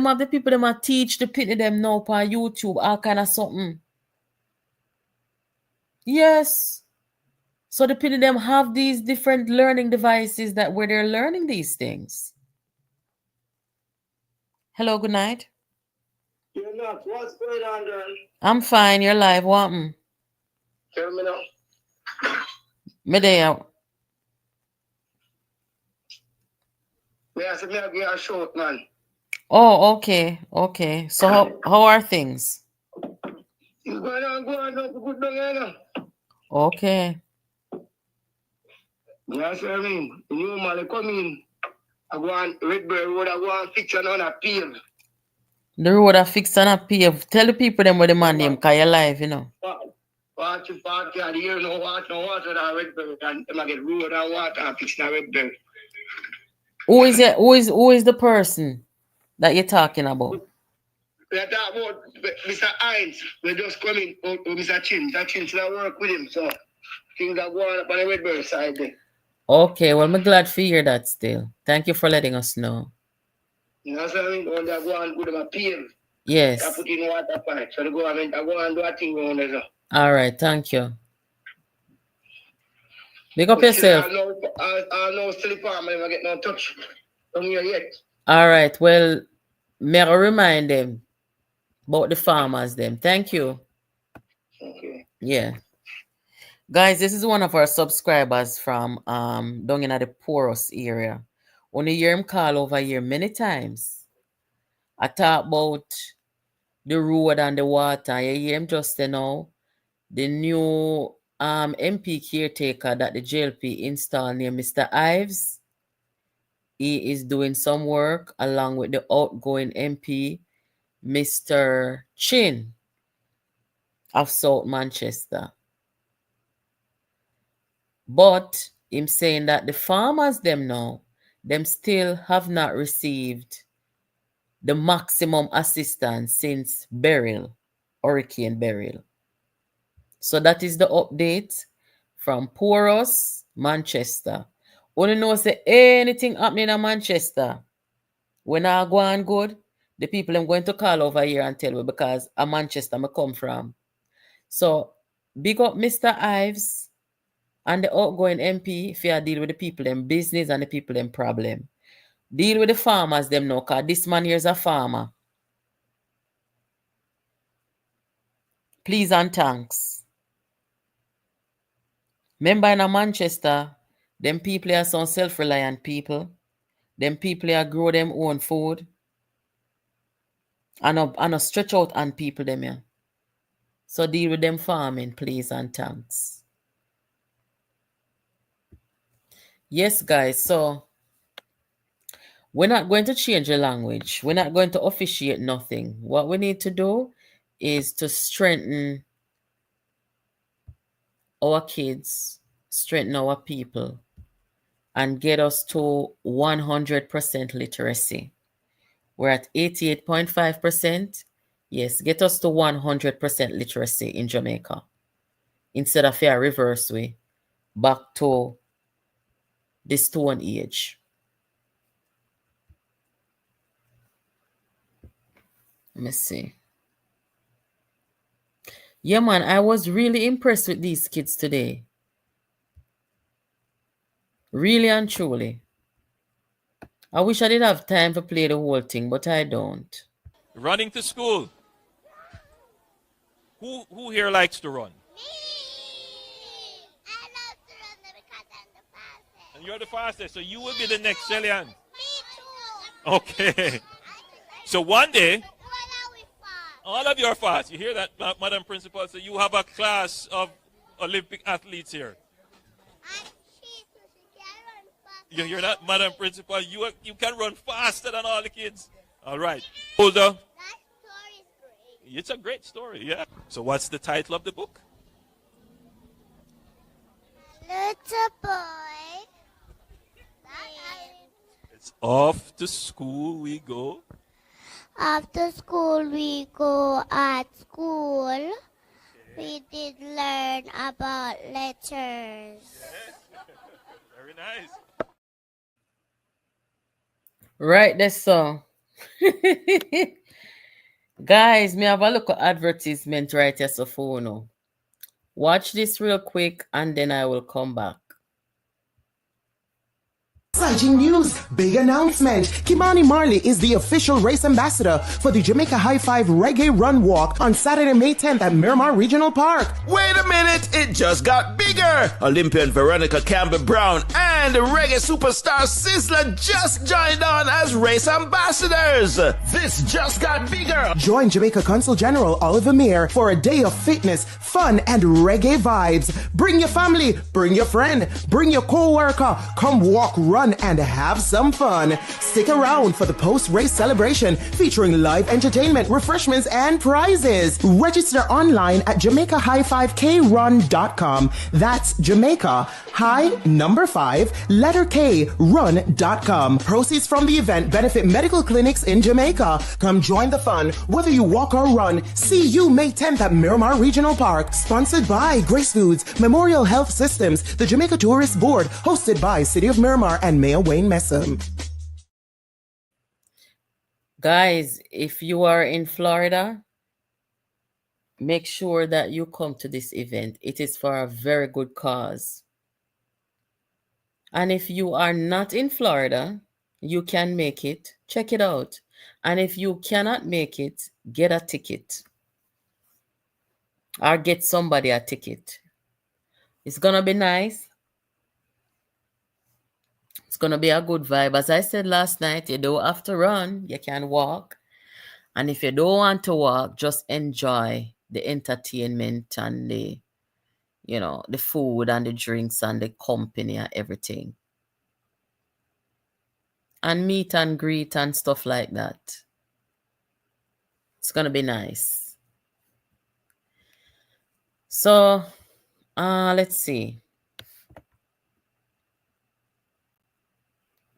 them a teach the pitney them now on YouTube, all kind of something. Yes. So the pitney them have these different learning devices that where they're learning these things. Hello, good night. You're not. What's going on, girl? I'm fine. You're live. What? Tell me now. Me there. Me I said me a short man. Oh, okay, okay. So how are things? It's going on, good down here now. Okay. That's what I mean. The new man come in, I go on Red Bird Road, I go on fiction on a pave. The road are fixed and a pave. Tell the people them where the man name, cause you're live, you know. Watch the party and here no water than Red Bird. And them get road and water and fix the Red Bird. Who is the person that you're talking about? We are talking about Mr. Hines. We just come in, Mr. Chin. Mr. Chin should have worked with him, so things are going up on the Red Bird side there. Okay, well, I'm glad to hear that still. Thank you for letting us know. You know what I mean? When they go and put them a pave, Yes. I put in water pipe. So the government, I go and do a thing around there. So. All right, thank you. Big up yourself. I know still the farm, I never get no touch from here yet. All right, well, may I remind them about the farmers them. Thank you. Okay. Yeah. Guys, this is one of our subscribers from down in the Patois area. Only hear him call over here many times. I talk about the road and the water. You hear him just now. The new MP caretaker that the JLP installed near Mr. Ives. He is doing some work along with the outgoing MP, Mr. Chin of South Manchester. But him saying that the farmers them now, them still have not received the maximum assistance since Hurricane Beryl. So that is the update from Patois, Manchester. Only know say anything happening in Manchester, when I go on good, the people I'm going to call over here and tell me because a Manchester I come from. So big up Mr. Ives and the outgoing MP if you deal with the people in business and the people in problem. Deal with the farmers them now, because this man here is a farmer. Please and thanks. Remember in Manchester, them people are some self-reliant people. Them people are grow them own food. And a stretch out on people them here. So deal with them farming, please and thanks. Yes, guys, so we're not going to change the language. We're not going to officiate nothing. What we need to do is to strengthen our kids, strengthen our people, and get us to 100% literacy. We're at 88.5%. Yes, get us to 100% literacy in Jamaica. Instead of a reverse way, back to the Stone Age. Let me see. Yeah, man, I was really impressed with these kids today. Really and truly. I wish I did have time to play the whole thing, but I don't. Running to school. Who here likes to run? Me! I love to run because I'm the fastest. And you're the fastest, so you will be the next Shelly-Ann. Me too. Okay. So one day, When are we fast? all of you are fast. You hear that, Madam Principal? So you have a class of Olympic athletes here. And she can run fast. You hear that, Madam Principal? You can run faster than all the kids. All right. Older. That story is great. It's a great story, yeah. So what's the title of the book? Little boy. It's Off to School We Go. After school, we go at school. We did learn about letters. Very nice. Right there, so. Guys, me have a look at advertisement right here, so phone. Watch this real quick and then I will come back. Exciting news! Big announcement! Kimani Marley is the official race ambassador for the Jamaica High Five Reggae Run Walk on Saturday, May 10th at Miramar Regional Park. Wait a minute, it just got bigger! Olympian Veronica Campbell-Brown and and reggae superstar Sizzla just joined on as race ambassadors. This just got bigger. Join Jamaica Consul General Oliver Meir for a day of fitness, fun, and reggae vibes. Bring your family, bring your friend, bring your co-worker. Come walk, run, and have some fun. Stick around for the post-race celebration featuring live entertainment, refreshments, and prizes. Register online at JamaicaHigh5KRun.com. That's Jamaica High number 5 letter K run.com. Proceeds from the event benefit medical clinics in Jamaica. Come join the fun, whether you walk or run. See you May 10th at Miramar Regional Park. Sponsored by Grace Foods, Memorial Health Systems, the Jamaica Tourist Board. Hosted by City of Miramar and Mayor Wayne Messam. Guys, if you are in Florida, make sure that you come to this event. It is for a very good cause. And if you are not in Florida, you can make it. Check it out. And if you cannot make it, get a ticket. Or get somebody a ticket. It's going to be nice. It's going to be a good vibe. As I said last night, you don't have to run. You can walk. And if you don't want to walk, just enjoy the entertainment and the food and the drinks and the company and everything. And meet and greet and stuff like that. It's going to be nice. So, let's see.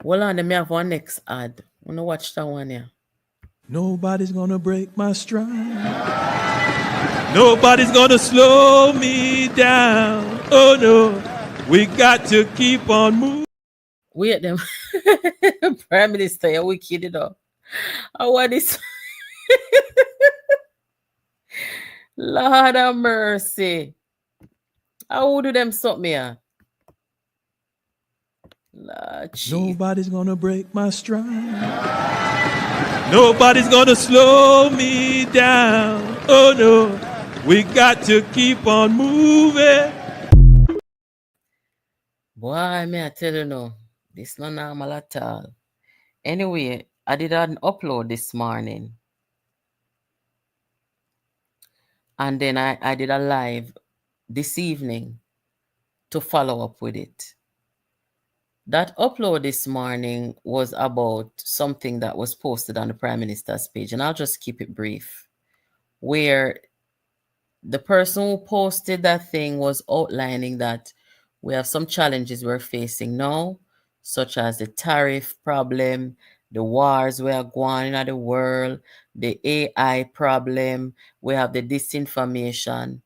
Well, let me have one next ad. I want to watch that one here. Nobody's gonna break my stride. Nobody's gonna slow me down. Oh no, we got to keep on moving. Wait them. Prime Minister, you're wicked enough. I want this. Lord have mercy. How would do them something here? Nobody's gonna break my stride. Nobody's gonna slow me down. Oh no, we got to keep on moving. Boy, may I tell you no, this not normal at all. Anyway, I did an upload this morning. And then I did a live this evening to follow up with it. That upload this morning was about something that was posted on the Prime Minister's page, and I'll just keep it brief, where the person who posted that thing was outlining that we have some challenges we're facing now, such as the tariff problem, the wars we are going in the world, the AI problem, we have the disinformation.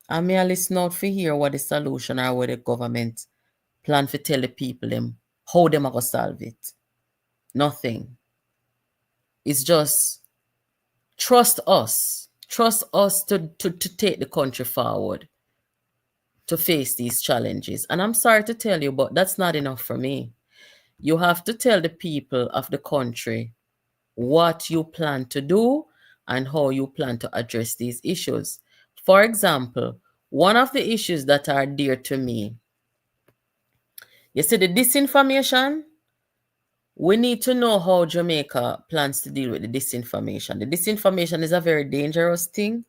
I may listen out for hear what the solution are with the government plan for tell the people them how them are going to solve it. Nothing. It's just trust us. Trust us to take the country forward, to face these challenges. And I'm sorry to tell you, but that's not enough for me. You have to tell the people of the country what you plan to do and how you plan to address these issues. For example, one of the issues that are dear to me, you see the disinformation, we need to know how Jamaica plans to deal with the disinformation. The disinformation is a very dangerous thing.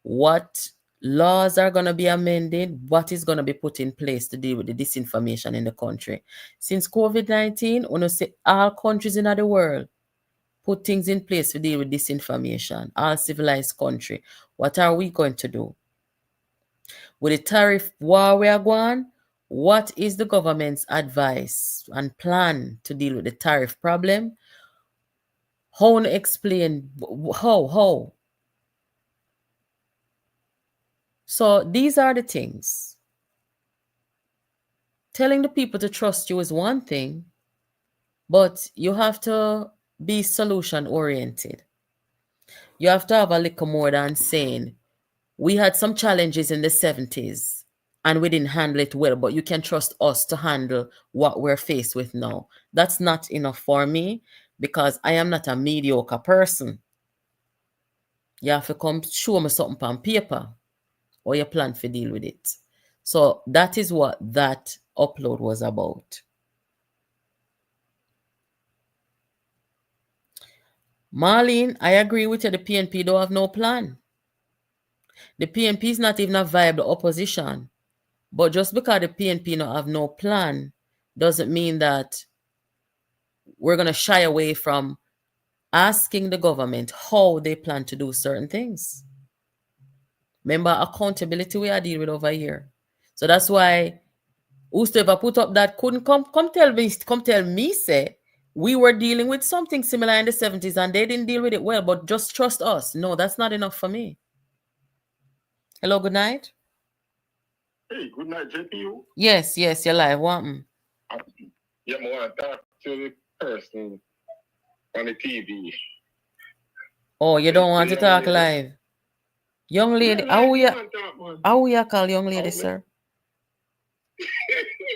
What laws are going to be amended? What is going to be put in place to deal with the disinformation in the country? Since COVID-19, we see all countries in the world put things in place to deal with disinformation. All civilized country. What are we going to do? With the tariff war we are going, what is the government's advice and plan to deal with the tariff problem? How to explain how? So these are the things. Telling the people to trust you is one thing, but you have to be solution oriented. You have to have a little more than saying, we had some challenges in the 70s and we didn't handle it well, but you can trust us to handle what we're faced with now. That's not enough for me because I am not a mediocre person. You have to come show me something on paper or you plan to deal with it. So that is what that upload was about. Marlene, I agree with you. The PNP don't have no plan. The PNP is not even a viable opposition. But just because the PNP don't have no plan doesn't mean that we're going to shy away from asking the government how they plan to do certain things. Remember, accountability we are dealing with over here. So that's why whoever put up that couldn't come tell me, say, we were dealing with something similar in the 70s and they didn't deal with it well, but just trust us. No, that's not enough for me. Hello, good night. Hey, good night, JPU. Yes, you're live. What? Yeah, I want to talk to the person on the TV. Oh, you don't want to talk live? Young lady, how you call young lady, sir?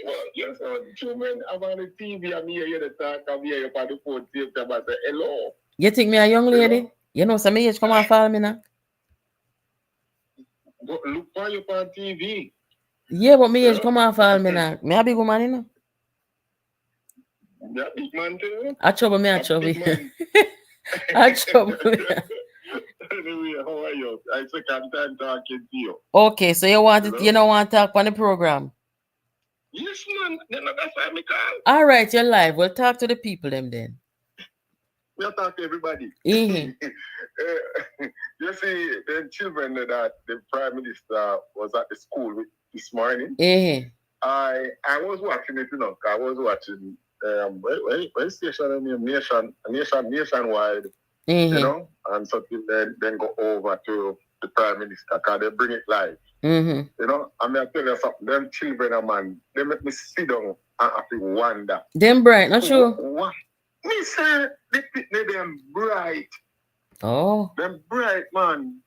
Well, yes, children, I'm on the TV, I'm here to talk, I'm here on the phone, about the hello. You think me a young lady? You know, some age come and follow me now. But look for you on TV. Yeah, but me age come and follow me now. Me a big woman, you know? Yeah, big man too. I trouble me, I trouble. I trouble me. Anyway, how are you? I second time talking to you. Okay, so you want it, you don't want to talk on the program? Yes, man. That's why I call. All right, you're live. We'll talk to the people them then. We'll talk to everybody. Mm-hmm. You see, the children that the Prime Minister was at the school with this morning. Mm-hmm. I was watching it, you know. I was watching what station nationwide, mm-hmm. you know, and something then go over to the Prime Minister because they bring it live. Mm-hmm. You know, I mean, I tell you something, them children, man, they make me sit down and have to wonder. Them bright, not sure. What? Me say, them bright. Oh. Them bright, man.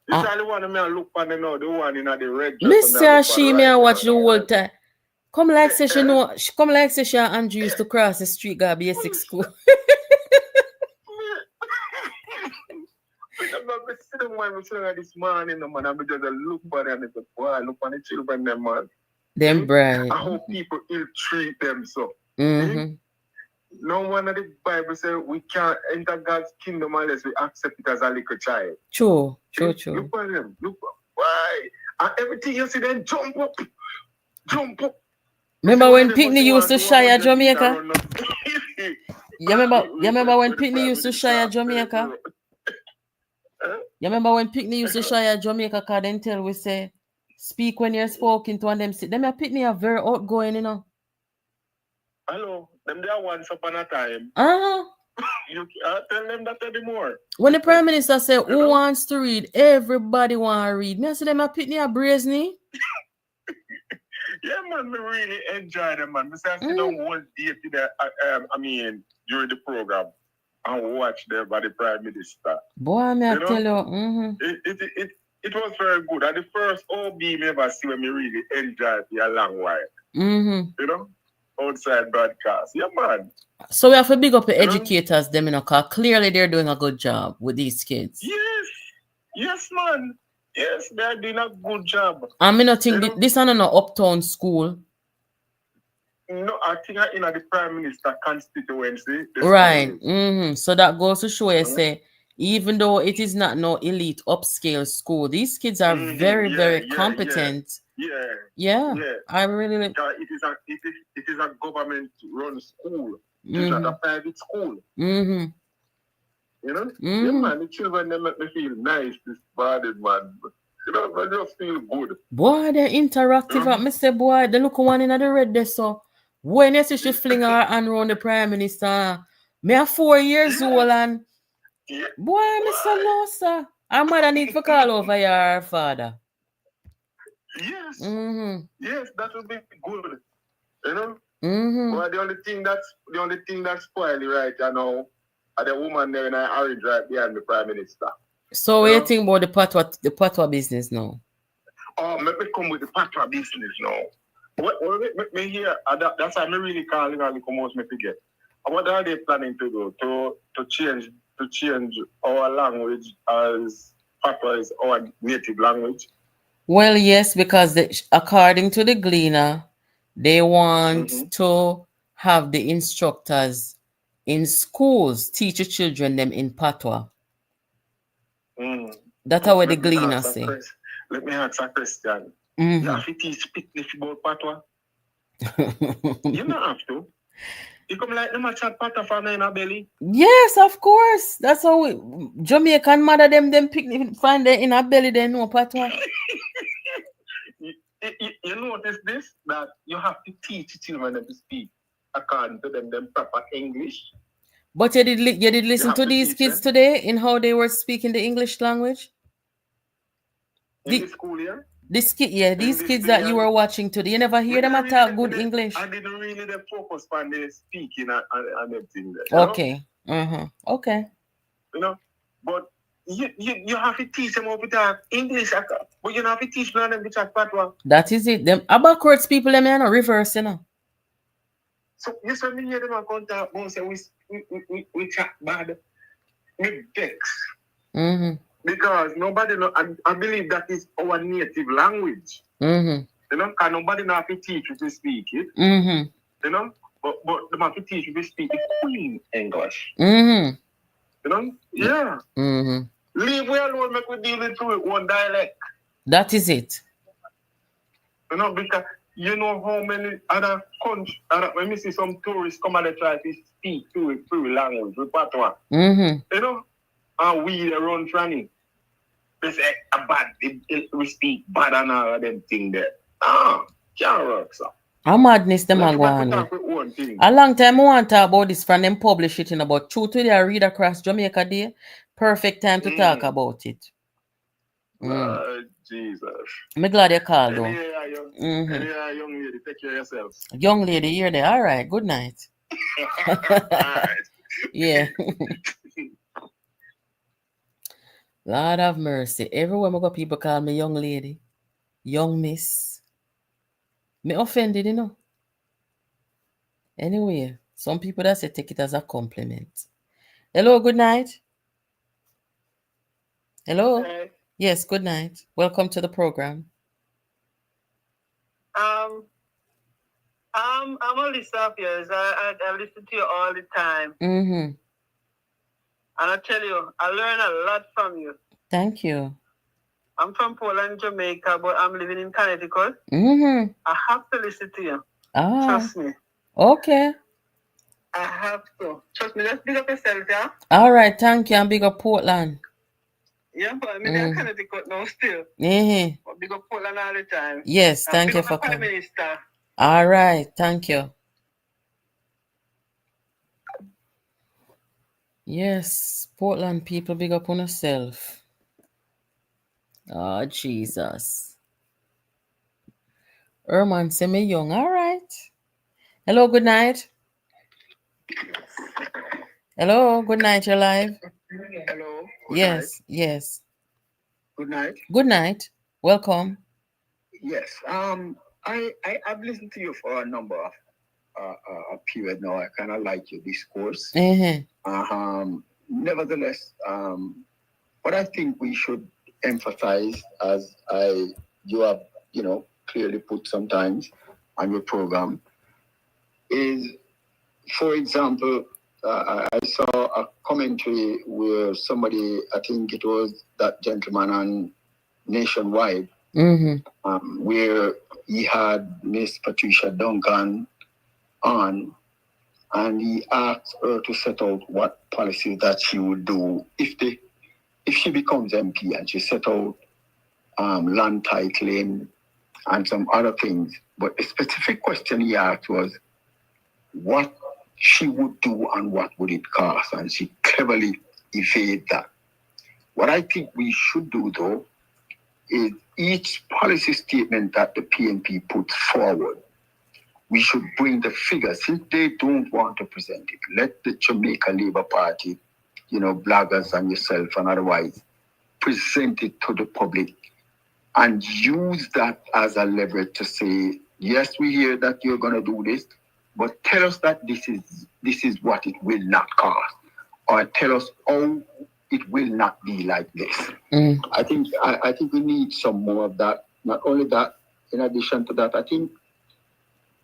This is the one I look for now, the one in the red dress. Miss she me watch the whole time. Come like say she know, come like say she and Andrew used to cross the street, go basic school. I'm sitting when we sitting this morning, man. I'm just look for them. Boy, look for the children, them man. Them bright. I hope people ill treat them so. Mm-hmm. No one of the Bible says we can't enter God's kingdom unless we accept it as a little child. True. Look for them. Look for why. And everything you see them jump up. Remember when Pitney used to shy at Jamaica? You remember when Pitney used to shy at Jamaica? You remember when Pitney used to shy at Jamaica? Cause then tell we say, speak when you're spoken to, and them sit. Them Pitney are very outgoing, you know. Hello, them there once upon a time. You tell them that anymore. When the Prime Minister said, who wants to read? Everybody want to read. Me I say them Pitney are brazen. Yeah, man, me really enjoy them, man. Me say I sit down one day to the, during the program and watch them by the Prime Minister. Boy, me I tell you. It was very good. And the first OB me ever see when me really enjoyed it a long while. Mm-hmm. You know? Outside broadcast. Yeah, man. So we have to big up the educators, them, you know, because clearly they're doing a good job with these kids. Yes, man. Yes, they're doing a good job. I mean, I think this is not an uptown school. No, I think in the Prime Minister constituency. Right. Mm-hmm. So that goes to show you, say, even though it is not no elite upscale school, these kids are very, very competent. Yeah. I really like. It is a government-run school. It is not a private school. Mm-hmm. You know? Yeah, man, the children, they make me feel nice, this body, man. You know, I just feel good. Boy, they're interactive. I say, boy, they look one in the red there, so when you see she fling her hand around the Prime Minister, me are 4 years old and boy, Mr. No, sir. Our mother need to call over your father. Yes. Mm-hmm. Yes, that would be good. You know? Mm-hmm. Well, the only thing that's spoiling right now are the woman there in an orange right behind the Prime Minister. So what do you think about the Patwa business now? Oh, let me come with the Patwa business now. What me here? That's why I'm really calling all the commerce me forget. What are they planning to do to change our language as Patwa is our native language? Well, yes, because according to the Gleaner, they want to have the instructors in schools teach the children them in Patwa. That's how the Gleaner say. Let me ask a question. You have to teach picnic about Patwa? You don't have to. You come like them a chat Patwa for me in a belly? Yes, of course. That's how Jamaican mother them picnic find them in a belly, they know Patwa. You notice this? That you have to teach children to speak according to them proper English. But you did listen to these kids today in how they were speaking the English language? In the school, yeah? These kids that you were watching today, you never hear them talk good English? I didn't really focus on the speaking and everything there. Okay. Okay. You know, but you have to teach them how to talk English, but you don't have to teach them to talk Patwa. That is it. Them backwards people, them are reverse, you know. So yes, when we hear them account talk, say we chat bad, we vex. Because nobody know, I believe that is our native language. You know, because nobody know how to teach you to speak it. You know, but they have to teach you to speak the Queen English. You know? Yeah. Leave we alone, make we deal with one dialect. That is it. You know, because you know how many other countries, when we see some tourists come and they try to speak through language, with Patwa. You know, and we run tranny. They say we speak bad and all of them things there. Can't work, so. How madness them are going on. A long time I want to talk about this from them publish it in about 2 today. I read Across Jamaica Day. Perfect time to talk about it. Jesus. I'm glad you called though. Young lady, take care of yourself. Young lady, you're there. All right, good night. All right. Yeah. Lord have mercy. Everywhere I go, people call me young lady, young miss. Me offended, you know. Anyway, some people that say take it as a compliment. Hello, good night. Hello. Yes, good night. Welcome to the program. I'm only staff here. I listen to you all the time. And I tell you, I learn a lot from you. Thank you. I'm from Poland, Jamaica, but I'm living in Connecticut. I have to listen to you. Trust me. Okay. I have to. Trust me. Just big up yourself, yeah? All right, thank you. And big up Portland. Yeah, but I'm in Connecticut now still. But big up Portland all the time. Yes, And thank you for Prime coming. Minister. All right, thank you. Yes, Portland people, big up on yourself. Oh, Jesus. Erman, say me young. All right. Hello, good night. Hello, good night. You're live. Hello. Yes, yes. Good night. Good night. Welcome. Yes. I've listened to you for a number of a period now. I kind of like your discourse. Nevertheless, what I think we should emphasize, as you have, clearly put sometimes on your program, is, for example, I saw a commentary where somebody, I think it was that gentleman on Nationwide, where he had Miss Patricia Duncan on, and he asked her to set out what policies that she would do if she becomes MP, and she set out land titling and some other things. But the specific question he asked was what she would do and what would it cost, and she cleverly evaded that. What I think we should do, though, is each policy statement that the PNP puts forward, we should bring the figures. Since they don't want to present it, let the Jamaica Labour Party, bloggers and yourself and otherwise, present it to the public and use that as a leverage to say, yes, we hear that you're going to do this, but tell us that this is what it will not cost, or tell us how it will not be like this. I think we need some more of that. Not only that, in addition to that, I think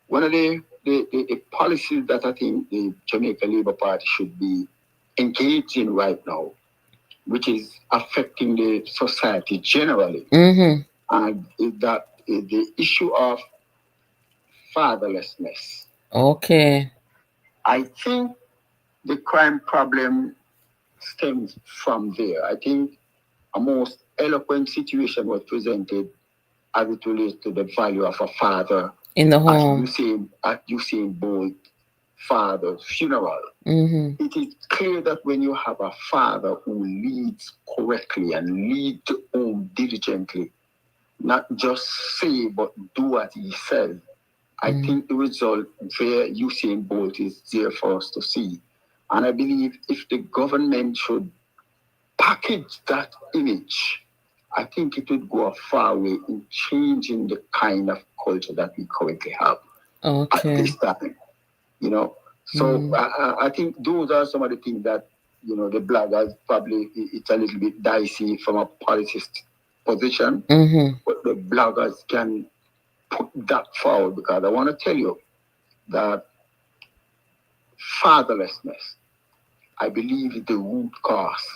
one of the policies that I think the Jamaica Labour Party should be engaged in right now, which is affecting the society generally, and is that the issue of fatherlessness. Okay. I think the crime problem stems from there. I think a most eloquent situation was presented as it relates to the value of a father in the home. At Usain Bolt father's funeral. It is clear that when you have a father who leads correctly and leads the home diligently, not just say but do what he says, I think the result where Usain Bolt is there for us to see. And I believe if the government should package that image, I think it would go a far way in changing the kind of culture that we currently have at this time. You know, so I think those are some of the things that, you know, the bloggers probably, it's a little bit dicey from a politicist position, but the bloggers can put that forward, because I want to tell you that fatherlessness, I believe, is the root cause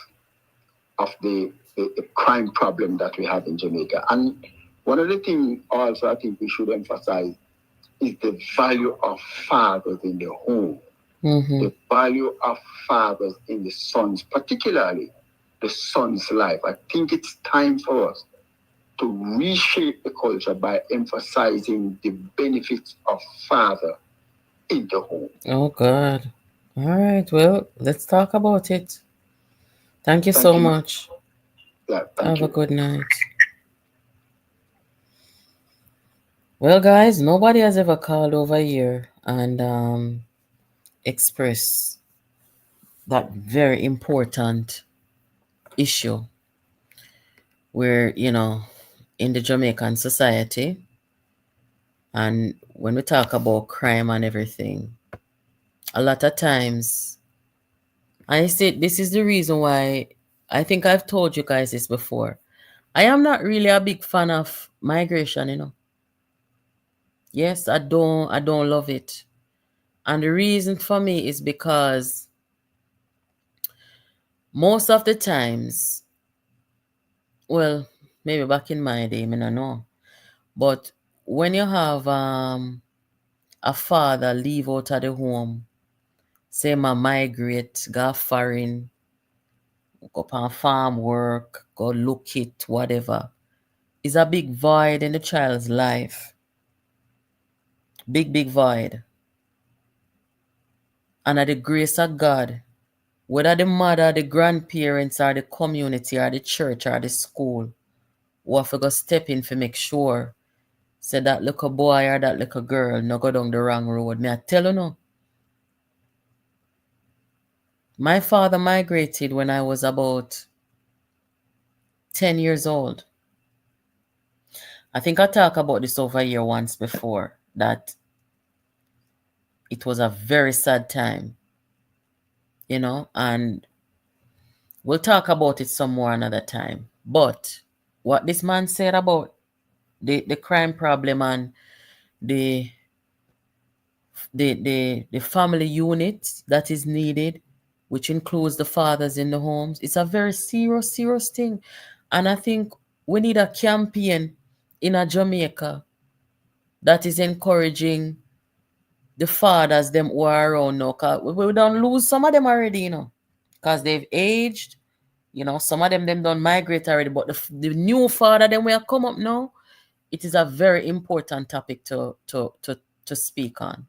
of the crime problem that we have in Jamaica. And one of the things also I think we should emphasize is the value of fathers in the home, the value of fathers in the sons, particularly the son's life. I think it's time for us to reshape the culture by emphasizing the benefits of father in the home. Oh, God. All right. Well, let's talk about it. Thank you so much. Yeah, Have a good night. Well, guys, nobody has ever called over here and expressed that very important issue where, you know, in the Jamaican society, and when we talk about crime and everything, a lot of times, I say this is the reason why I think I've told you guys this before. I am not really a big fan of migration, you know. Yes, I don't love it. And the reason for me is because most of the times, well, maybe back in my day, I don't know. But when you have a father leave out of the home, say my migrate, go foreign, go on farm work, go look it, whatever, is a big void in the child's life. Big, big void. And at the grace of God, whether the mother, the grandparents, or the community, or the church, or the school, we have to go step in to make sure, say that little boy or that little girl no go down the wrong road. Me I tell you no. My father migrated when I was about 10 years old. I think I talked about this over here once before, that it was a very sad time, you know, and we'll talk about it some more another time. But what this man said about the crime problem and the family unit that is needed, which includes the fathers in the homes, it's a very serious, serious thing. And I think we need a campaign in a Jamaica that is encouraging the fathers them who are around now. Cause we don't lose some of them already, you know, because they've aged. You know, some of them don't migrate already, but the new father them will come up now. It is a very important topic to speak on.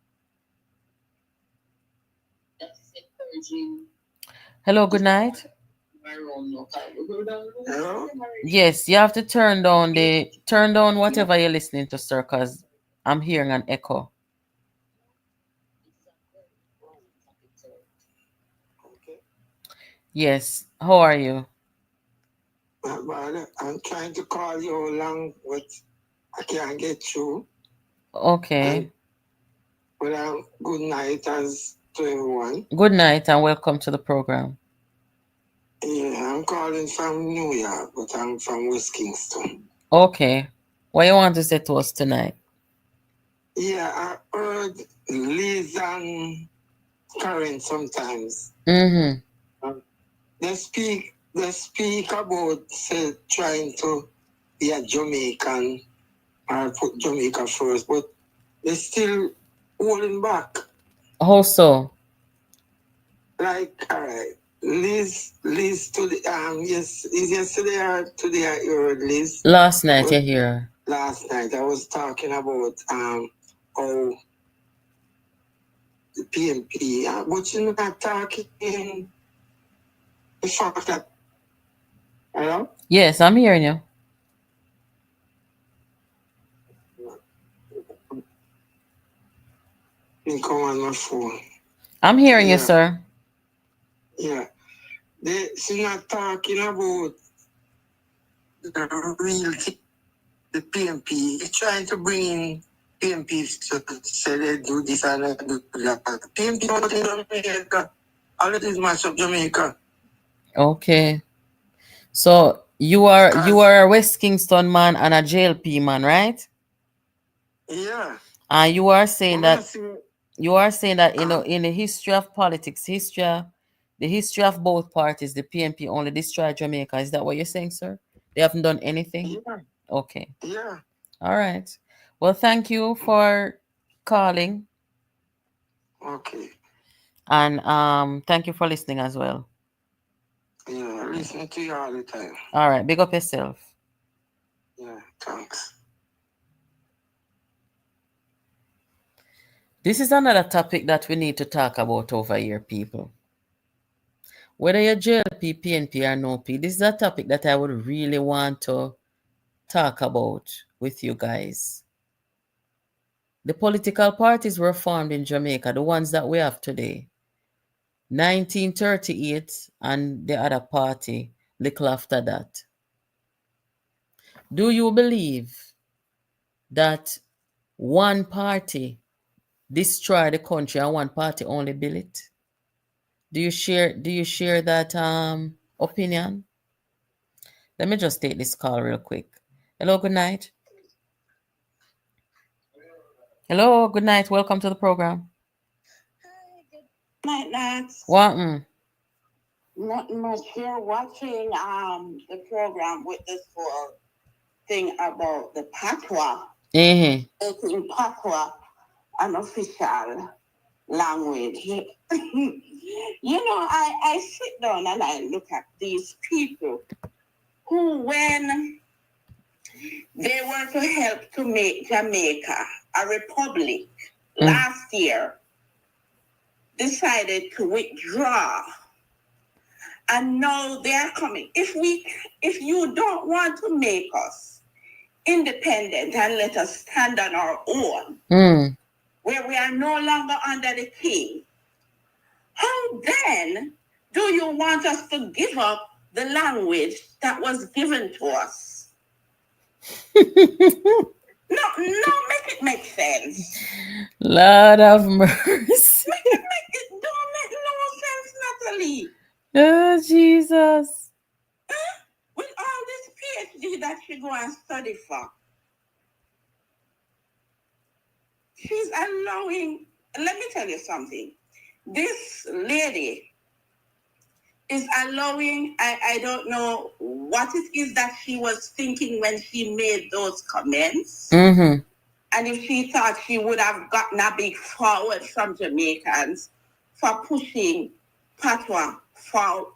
Hello, good night. Hello? Yes, you have to turn down whatever you're listening to, sir, because I'm hearing an echo. Okay. Yes, how are you? Well, I'm trying to call you along, but I can't get through. Okay. Well, good night as to everyone. Good night and welcome to the program. Yeah, I'm calling from New York, but I'm from West Kingston. Okay. What you want to say to us tonight? Yeah, I heard Liz and Karen sometimes. They speak about trying to be a Jamaican or put Jamaica first, but they're still holding back. How so? Like, all right, Liz today, yesterday or today I heard Liz. Last night you hear. Last night I was talking about how the PNP, but you're not talking the fact that, hello? Yes, I'm hearing you. Come on my phone. I'm hearing you, sir. Yeah. She's not talking about the real thing, the PNP. They're trying to bring in PNP to say they do this and they do that. PNP not in Jamaica. All it is mash up Jamaica. Okay. So you are a West Kingston man and a JLP man, right? Yeah. And you are saying that in the history of politics, the history of both parties, the PNP only destroyed Jamaica. Is that what you're saying, sir? They haven't done anything? Yeah. Okay. Yeah. All right. Well, thank you for calling. Okay. And thank you for listening as well. Yeah, I listen to you all the time. All right. Big up yourself. Yeah, thanks. This is another topic that we need to talk about over here, people. Whether you're JLP, PNP, or no P, this is a topic that I would really want to talk about with you guys. The political parties were formed in Jamaica, the ones that we have today. 1938 and the other party, little after that. Do you believe that one party destroyed the country and one party only built it? Do you share that opinion? Let me just take this call real quick. Hello, good night. Hello, good night. Welcome to the program. Hi, good night, Nats. What? Nothing much here. Watching the program with this whole thing about the Patwa. Making Patwa an official language. I sit down and I look at these people who, when they were to help to make Jamaica a republic last year, decided to withdraw. And now they are coming. If you don't want to make us independent and let us stand on our own, where we are no longer under the king, how then do you want us to give up the language that was given to us? No, make it make sense. Lord of mercy. Don't make no sense, Natalie. Oh, Jesus. With all this PhD that she go and study for, she's allowing, let me tell you something. This lady is allowing, I don't know what it is that she was thinking when she made those comments. And if she thought she would have gotten a big forward from Jamaicans for pushing Patwa for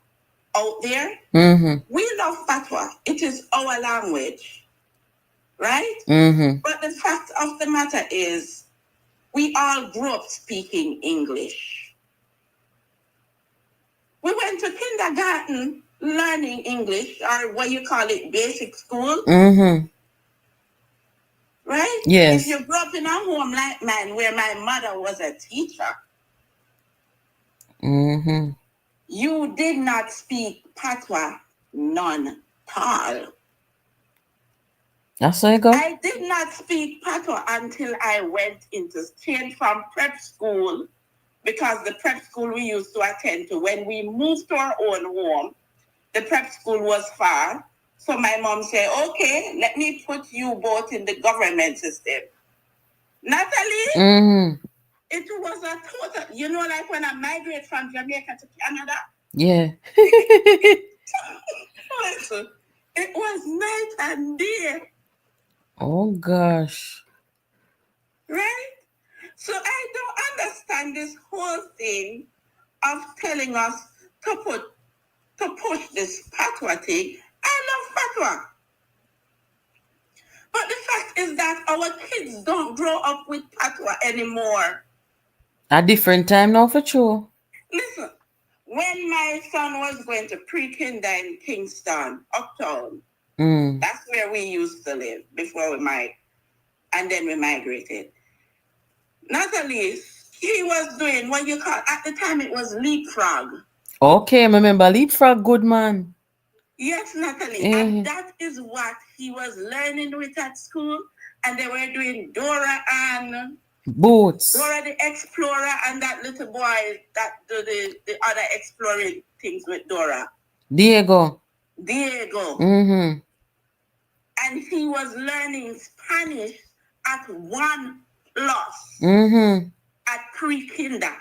out there. We love Patwa. It is our language. Right? But the fact of the matter is, we all grew up speaking English. We went to kindergarten learning English, or what you call it, basic school. Right? Yes. If you grew up in a home like mine, where my mother was a teacher, you did not speak Patwa none at all. That's how you go. I did not speak Patwa until I went into change from prep school, because the prep school we used to attend to, when we moved to our own home, the prep school was far. So my mom said, okay, let me put you both in the government system. Natalie, it was a total, you know, like when I migrated from Jamaica to Canada. Yeah. It was night and day. Oh gosh. Right? So I don't understand this whole thing of telling us to push this Patwa thing. I love Patwa. But the fact is that our kids don't grow up with Patwa anymore. A different time now for sure. Listen, when my son was going to pre-kinder in Kingston, Uptown, that's where we used to live before we migrated. And then we migrated. Natalie, he was doing what you call, at the time it was leapfrog. Okay, I remember leapfrog, good man. Yes, Natalie. And that is what he was learning with at school. And they were doing Dora and Boots. Dora the Explorer and that little boy that do the other exploring things with Dora. Diego. And he was learning Spanish at 1+ at pre-kinder.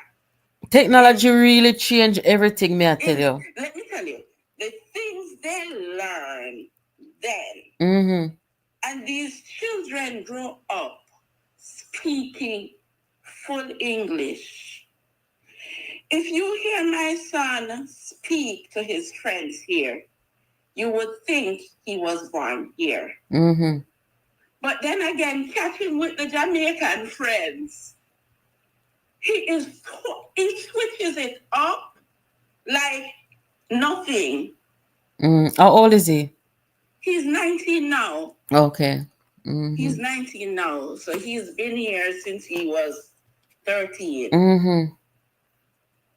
Technology really changed everything, may I tell you. Let me tell you, the things they learn then, and these children grow up speaking full English. If you hear my son speak to his friends here, you would think he was born here. But then again, catch him with the Jamaican friends. He switches it up like nothing. How old is he? He's 19 now. Okay. He's 19 now. So he's been here since he was 13.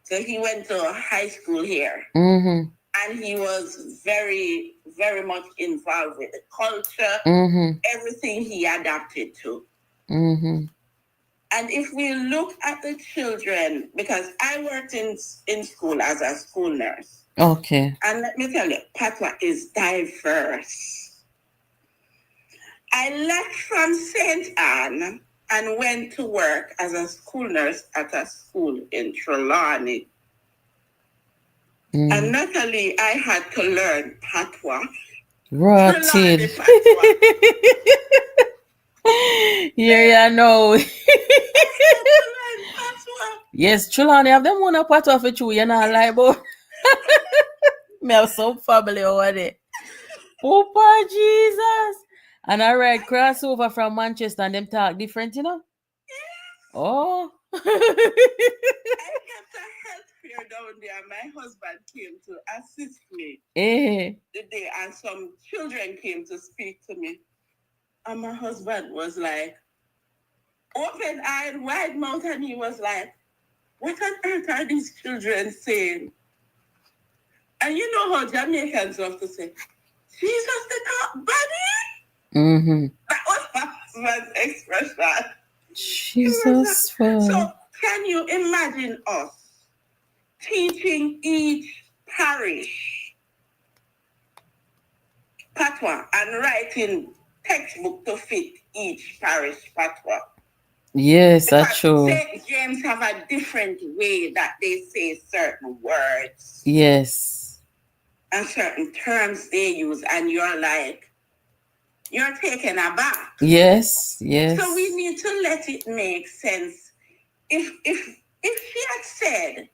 So he went to high school here. And he was very, very much involved with the culture, everything he adapted to. And if we look at the children, because I worked in school as a school nurse. Okay. And let me tell you, Patwa is diverse. I left from St. Anne and went to work as a school nurse at a school in Trelawney. And Natalie, I had to learn Patwa. Rotted. Here you know. Yes, Trelawney have them one a Patwa for you, you know, like, but me have some family over there. Papa Jesus. And I ride crossover from Manchester and them talk different, you know? Oh. I kept a health fair down there. My husband came to assist me the day, and some children came to speak to me. And my husband was like, open-eyed, wide mouth, and he was like, what on earth are these children saying? And you know how Jamaicans love to say, Jesus the top buddy? That was my husband's expression. Jesus. So can you imagine us teaching each parish Patwa and writing textbook to fit each parish Patwa? Yes, that's true. St. James have a different way that they say certain words. Yes. And certain terms they use, and you're like, you're taken aback. Yes, yes. So we need to let it make sense. If she had said,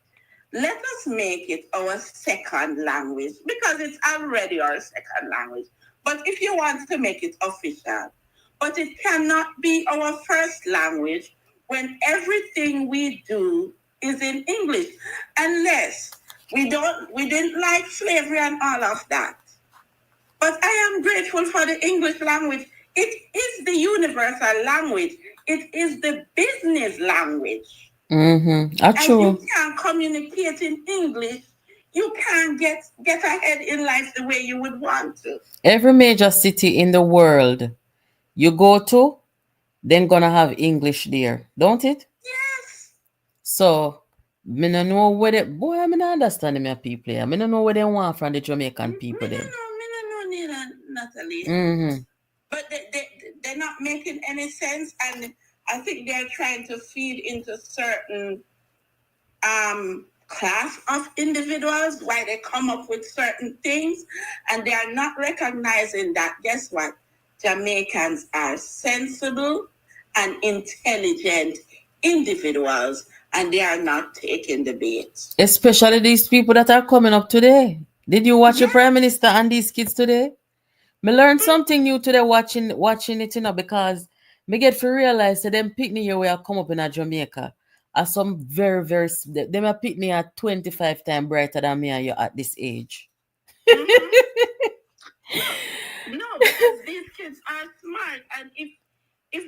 let us make it our second language, because it's already our second language. But if you want to make it official, but it cannot be our first language when everything we do is in English, unless we didn't like slavery and all of that. But I am grateful for the English language. It is the universal language. It is the business language. And you can't communicate in English, you can't get ahead in life the way you would want to. Every major city in the world you go to, then gonna have English there, don't it? Yes. So, me no know where they, boy, I don't understand my people. I don't know where they want from the Jamaican people then. Me no know neither. Natalie. Mm-hmm. But they're not making any sense, and I think they're trying to feed into certain class of individuals why they come up with certain things, and they are not recognizing that, guess what, Jamaicans are sensible and intelligent individuals, and they are not taking the bait. Especially these people that are coming up today. Did you watch your Prime Minister and these kids today? Me learn something new today watching it, because me get to realize that them picnic here where I come up in a Jamaica are some very, very, them a picnic at 25 times brighter than me and you at this age. No, because these kids are smart, and if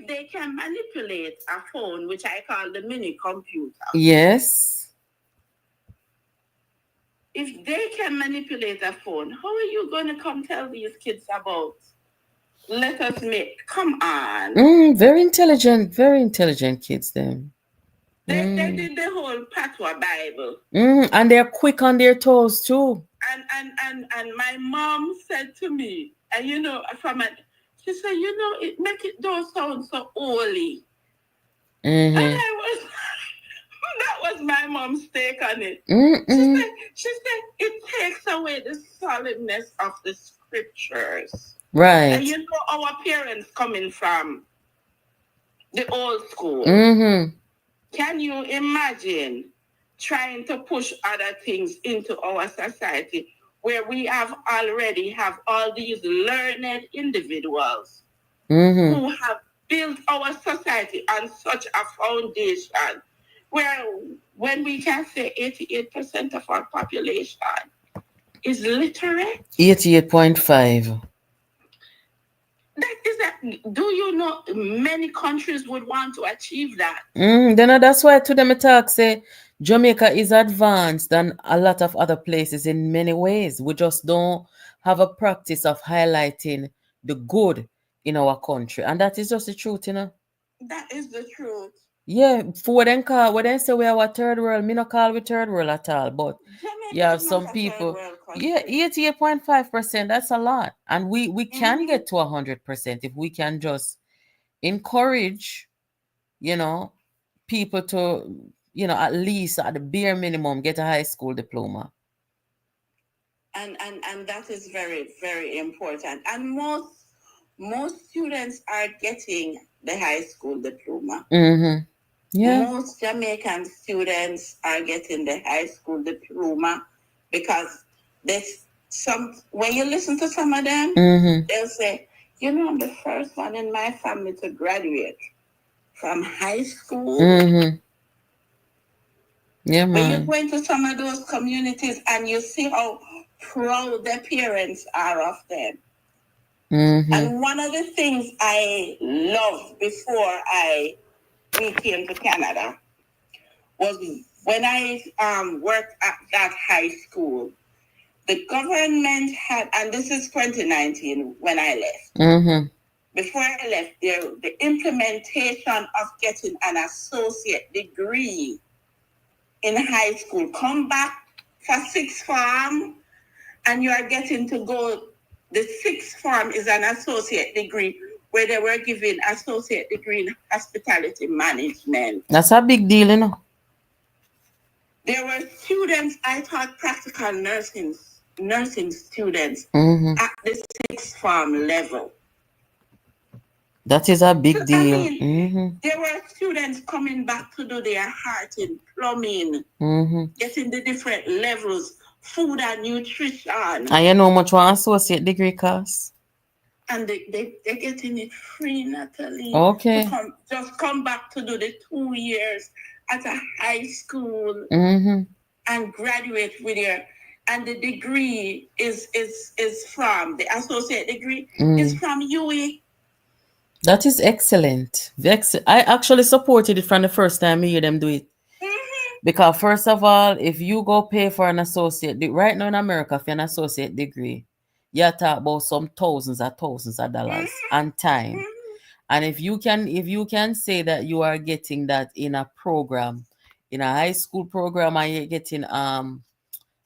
they can manipulate a phone, which I call the mini computer. Yes. If they can manipulate a phone, how are you going to come tell these kids about let us make? Come on. Very intelligent kids them. They did the whole Patwa Bible. And they're quick on their toes too. And my mom said to me, and she said, it make it don't sound so holy. And that was my mom's take on it. She said it takes away the solidness of the scriptures. Right. And our parents coming from the old school. Can you imagine trying to push other things into our society where we already have all these learned individuals who have built our society on such a foundation where when we can say 88% of our population is literate? 88.5. Do you know many countries would want to achieve that? Then that's why to them I talk say Jamaica is advanced than a lot of other places in many ways. We just don't have a practice of highlighting the good in our country, and that is just the truth, That is the truth. Yeah, for what they say we are a third world, me not call we third world at all, but you have some people. Yeah, 88.5%, that's a lot. And we can get to 100% if we can just encourage, people to, at least at the bare minimum get a high school diploma. And that is very, very important. And most students are getting the high school diploma. Yeah. Most Jamaican students are getting the high school diploma because when you listen to some of them, they'll say, I'm the first one in my family to graduate from high school. Yeah, man. When you go into some of those communities and you see how proud their parents are of them. And one of the things I loved before we came to Canada was when I worked at that high school, the government had, and this is 2019 when I left. Before I left, the implementation of getting an associate degree in high school, come back for sixth form, and you are getting to go, the sixth form is an associate degree where they were giving associate degree in hospitality management. That's a big deal, There were students, I taught practical nursing students at the sixth form level. That is a big deal. I mean, there were students coming back to do their heart in plumbing, getting the different levels, food and nutrition. And you know how much one associate degree costs? And they're getting it free, Natalie. Okay. Just come back to do the 2 years at a high school and graduate with and the degree is from, the associate degree is from UE. That is excellent. I actually supported it from the first time I hear them do it. Because first of all, if you go pay for an associate, right now in America, for an associate degree, you talk about some thousands of dollars and time. And if you can say that you are getting that in a program, in a high school program, and you're getting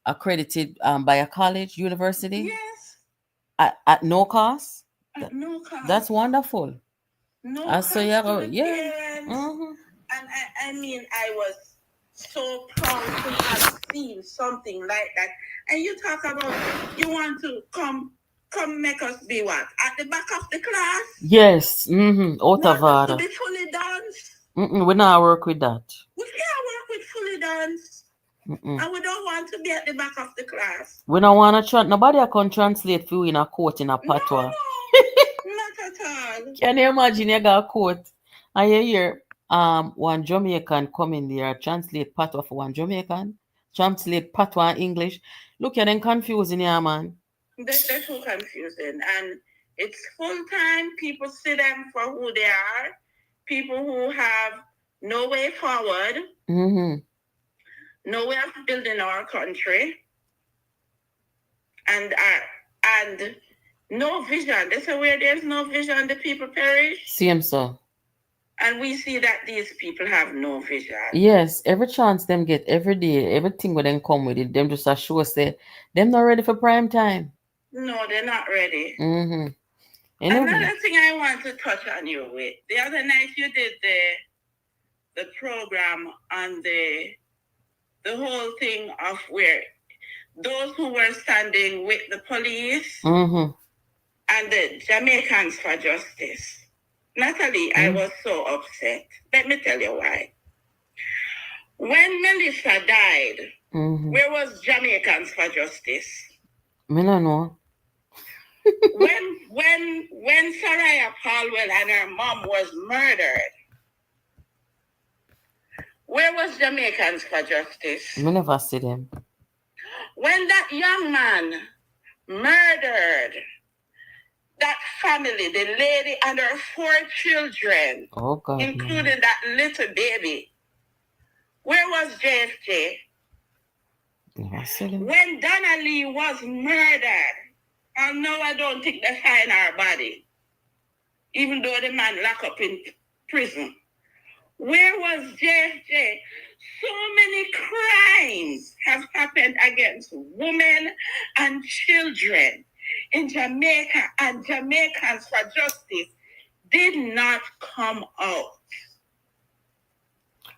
accredited by a college, university, yes, At no cost? At no cost. That's wonderful. No cost to the yeah. parents. And I mean, I was so proud to have seen something like that. And you talk about you want to come make us be what? At the back of the class? Yes. Out of order. To be fully dance? We not work with that. We can't work with fully dance. And we don't want to be at the back of the class. We don't want to nobody can translate for you in a court in a Patwa. No, not at all. Can you imagine you got a court and you hear one Jamaican come in there translate Patwa for one Jamaican, translate Patwa in English. Look at them confusing here, man. They're too confusing. And it's full time. People see them for who they are. People who have no way forward. No way of building our country. And no vision. They say where there's no vision, the people perish. Same so. And we see that these people have no vision. Yes, every chance them get, every day, everything with them come with it, them just assure say, them not ready for prime time. No, they're not ready. Anyway. Another thing I want to touch on you with. The other night you did the program on the whole thing of where those who were standing with the police and the Jamaicans for justice. Natalie, I was so upset. Let me tell you why. When Melissa died, where was Jamaicans for justice? Me no know. when Saraya Palwell and her mom was murdered, where was Jamaicans for justice? Me never see them. When that young man murdered that family, the lady and her 4 children, including that little baby, where was JFJ? When Donna Lee was murdered, and no, I don't think they find her body, even though the man locked up in prison. Where was JFJ? So many crimes have happened against women and children in Jamaica, and Jamaicans for justice did not come out.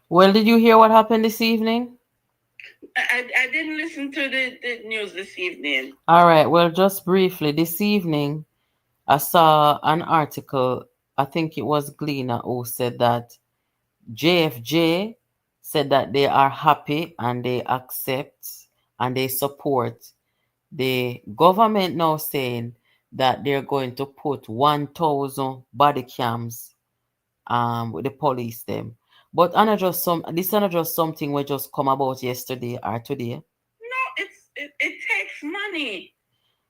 Well, did you hear what happened this evening? I didn't listen to the news this evening. All right. Well, just briefly, this evening, I saw an article, I think it was Gleaner, who said that JFJ said that they are happy and they accept and they support the government now saying that they're going to put 1,000 body cams with the police them. But this is not just something we just come about yesterday or today. No, it takes money.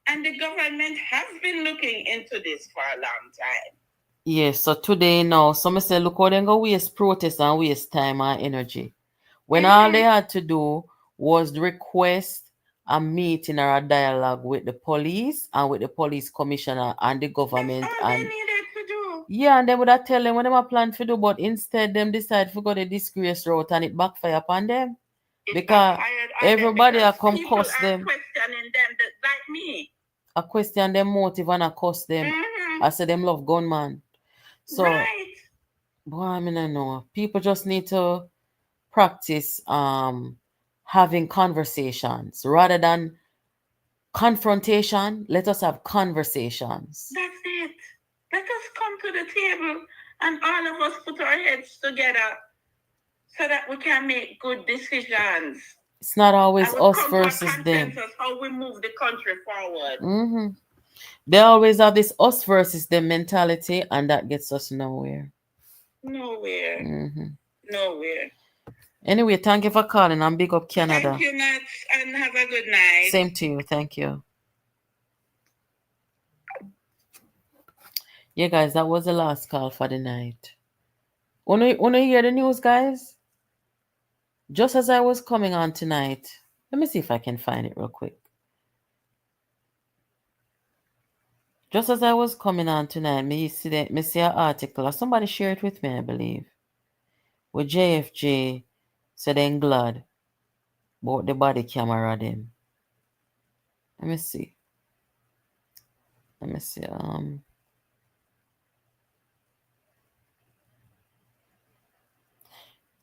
And the government has been looking into this for a long time. Yes, so today now, some say, look how they go waste protest and waste time and energy. When all they had to do was request a meeting or a dialogue with the police and with the police commissioner and the government. That's all they needed to do. Yeah, and they would have tell them what they were planning to do, but instead them decide to go the disgrace route and it backfire upon them. Because everybody are come cuss them. Questioning them like me. I question them motive and I cuss them. I say them love gunman. So, boy, I mean, I know. People just need to practice having conversations rather than confrontation. Let us have conversations. That's it. Let us come to the table and all of us put our heads together so that we can make good decisions. It's not always us versus them. How we move the country forward. They always have this us versus them mentality, and that gets us nowhere. Nowhere. Anyway, thank you for calling and big up Canada. Thank you, Nat, and have a good night. Same to you. Thank you. Yeah, guys, that was the last call for the night. Wanna hear the news, guys? Just as I was coming on tonight, let me see if I can find it real quick. Just as I was coming on tonight, me see an article, or somebody shared it with me, I believe, with JFJ said they're glad about the body camera them. Let me see. Let me see.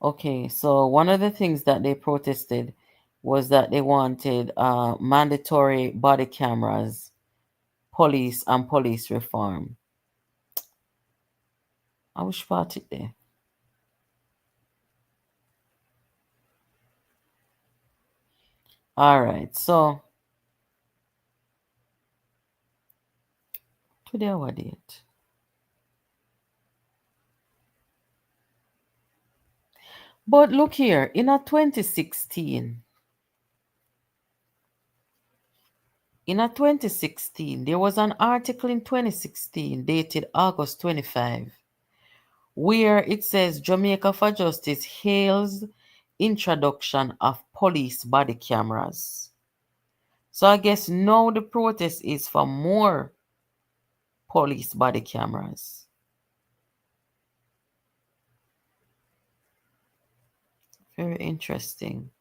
Okay, so one of the things that they protested was that they wanted mandatory body cameras, police reform. I wish part it there. All right, so today our date. But look here, in a 2016, there was an article in 2016 dated August 25 where it says Jamaica for Justice hails introduction of police body cameras. So I guess now the protest is for more police body cameras. Very interesting.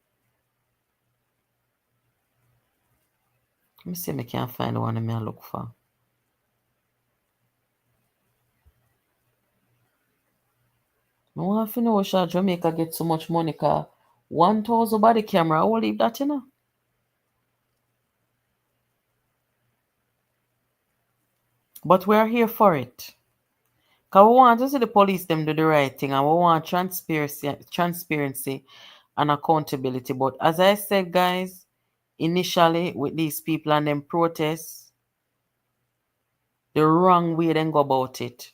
Let me see if I can find the one I may look for. I want to know how Jamaica get so much money, because 1,000 body camera, I will leave that, you know. But we are here for it. Because we want to see the police them do the right thing, and we want transparency and accountability. But as I said, guys, initially with these people and them protests, the wrong way they go about it.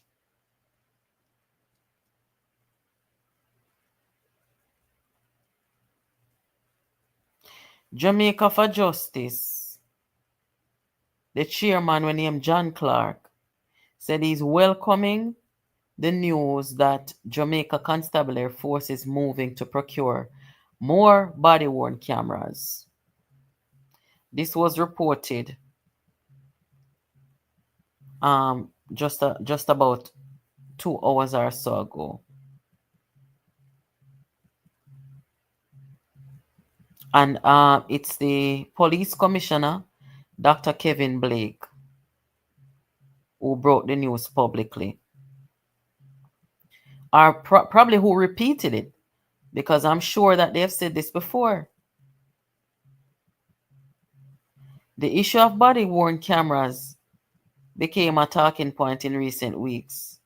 Jamaica for Justice, the chairman, when named John Clark, said he's welcoming the news that Jamaica Constabulary Force is moving to procure more body-worn cameras. This was reported just about 2 hours or so ago. And it's the police commissioner, Dr. Kevin Blake, who brought the news publicly. Or probably who repeated it, because I'm sure that they've said this before. The issue of body-worn cameras became a talking point in recent weeks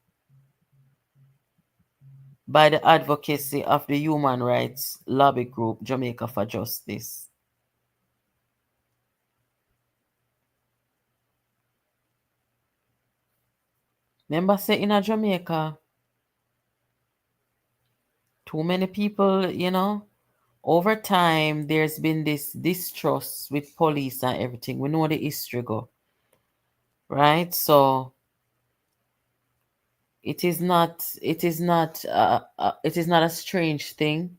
by the advocacy of the human rights lobby group Jamaica for Justice. Remember say in Jamaica, too many people, you know, over time there's been this distrust with police and everything. We know the history go. Right? So it is not a strange thing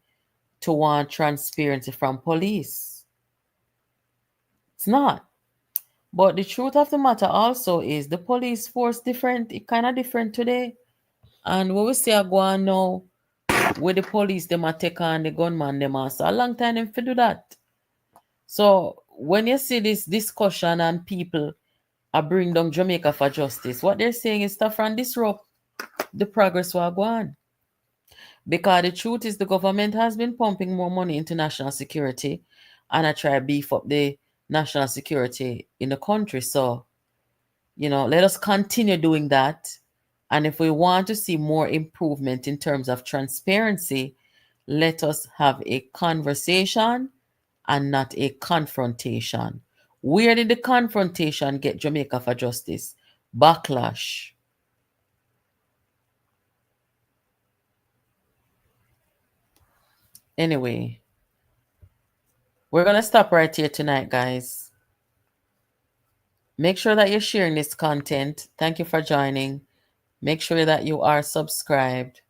to want transparency from police. It's not. But the truth of the matter also is the police force different. It kind of different today. And what we say I go on now with the police, them a take on the gunman, them also a long time them to do that. So when you see this discussion and people are bring down Jamaica for Justice, what they're saying is stuff and disrupt the progress will go on. Because the truth is the government has been pumping more money into national security and I try to beef up the national security in the country. So, you know, let us continue doing that. And if we want to see more improvement in terms of transparency, let us have a conversation and not a confrontation. Where did the confrontation get Jamaica for Justice? Backlash. Anyway, we're going to stop right here tonight, guys. Make sure that you're sharing this content. Thank you for joining. Make sure that you are subscribed.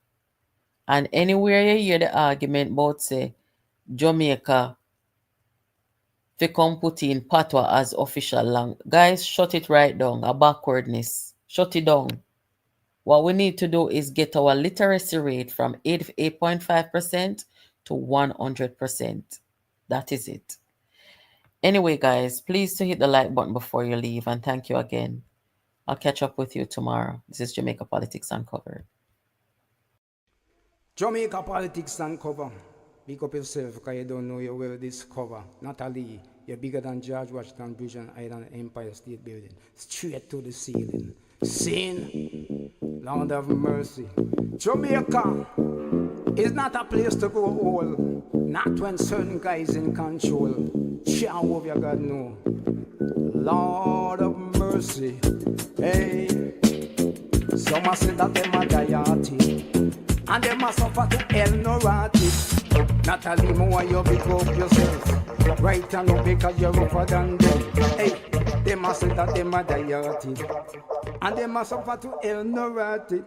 And anywhere you hear the argument about, say, Jamaica, they come put in Patwa as official language. Guys, shut it right down. A backwardness. Shut it down. What we need to do is get our literacy rate from 88.5% to 100%. That is it. Anyway, guys, please to hit the like button before you leave. And thank you again. I'll catch up with you tomorrow. This is Jamaica Politics Uncovered. Jamaica Politics Uncovered. Pick up yourself because you don't know you will discover. Natalie, you're bigger than George Washington Bridge and Island Empire State Building. Straight to the ceiling. Sin, Lord of mercy. Jamaica is not a place to go all. Not when certain guys in control. Jehovah God no. Lord of mercy. Hey, some say that them a diety. And they must suffer to hell no rotted. Natalie, more you big up yourself. Right and up because you're rougher than them. Hey, they must say that they must die. And they must suffer to hell no rotted.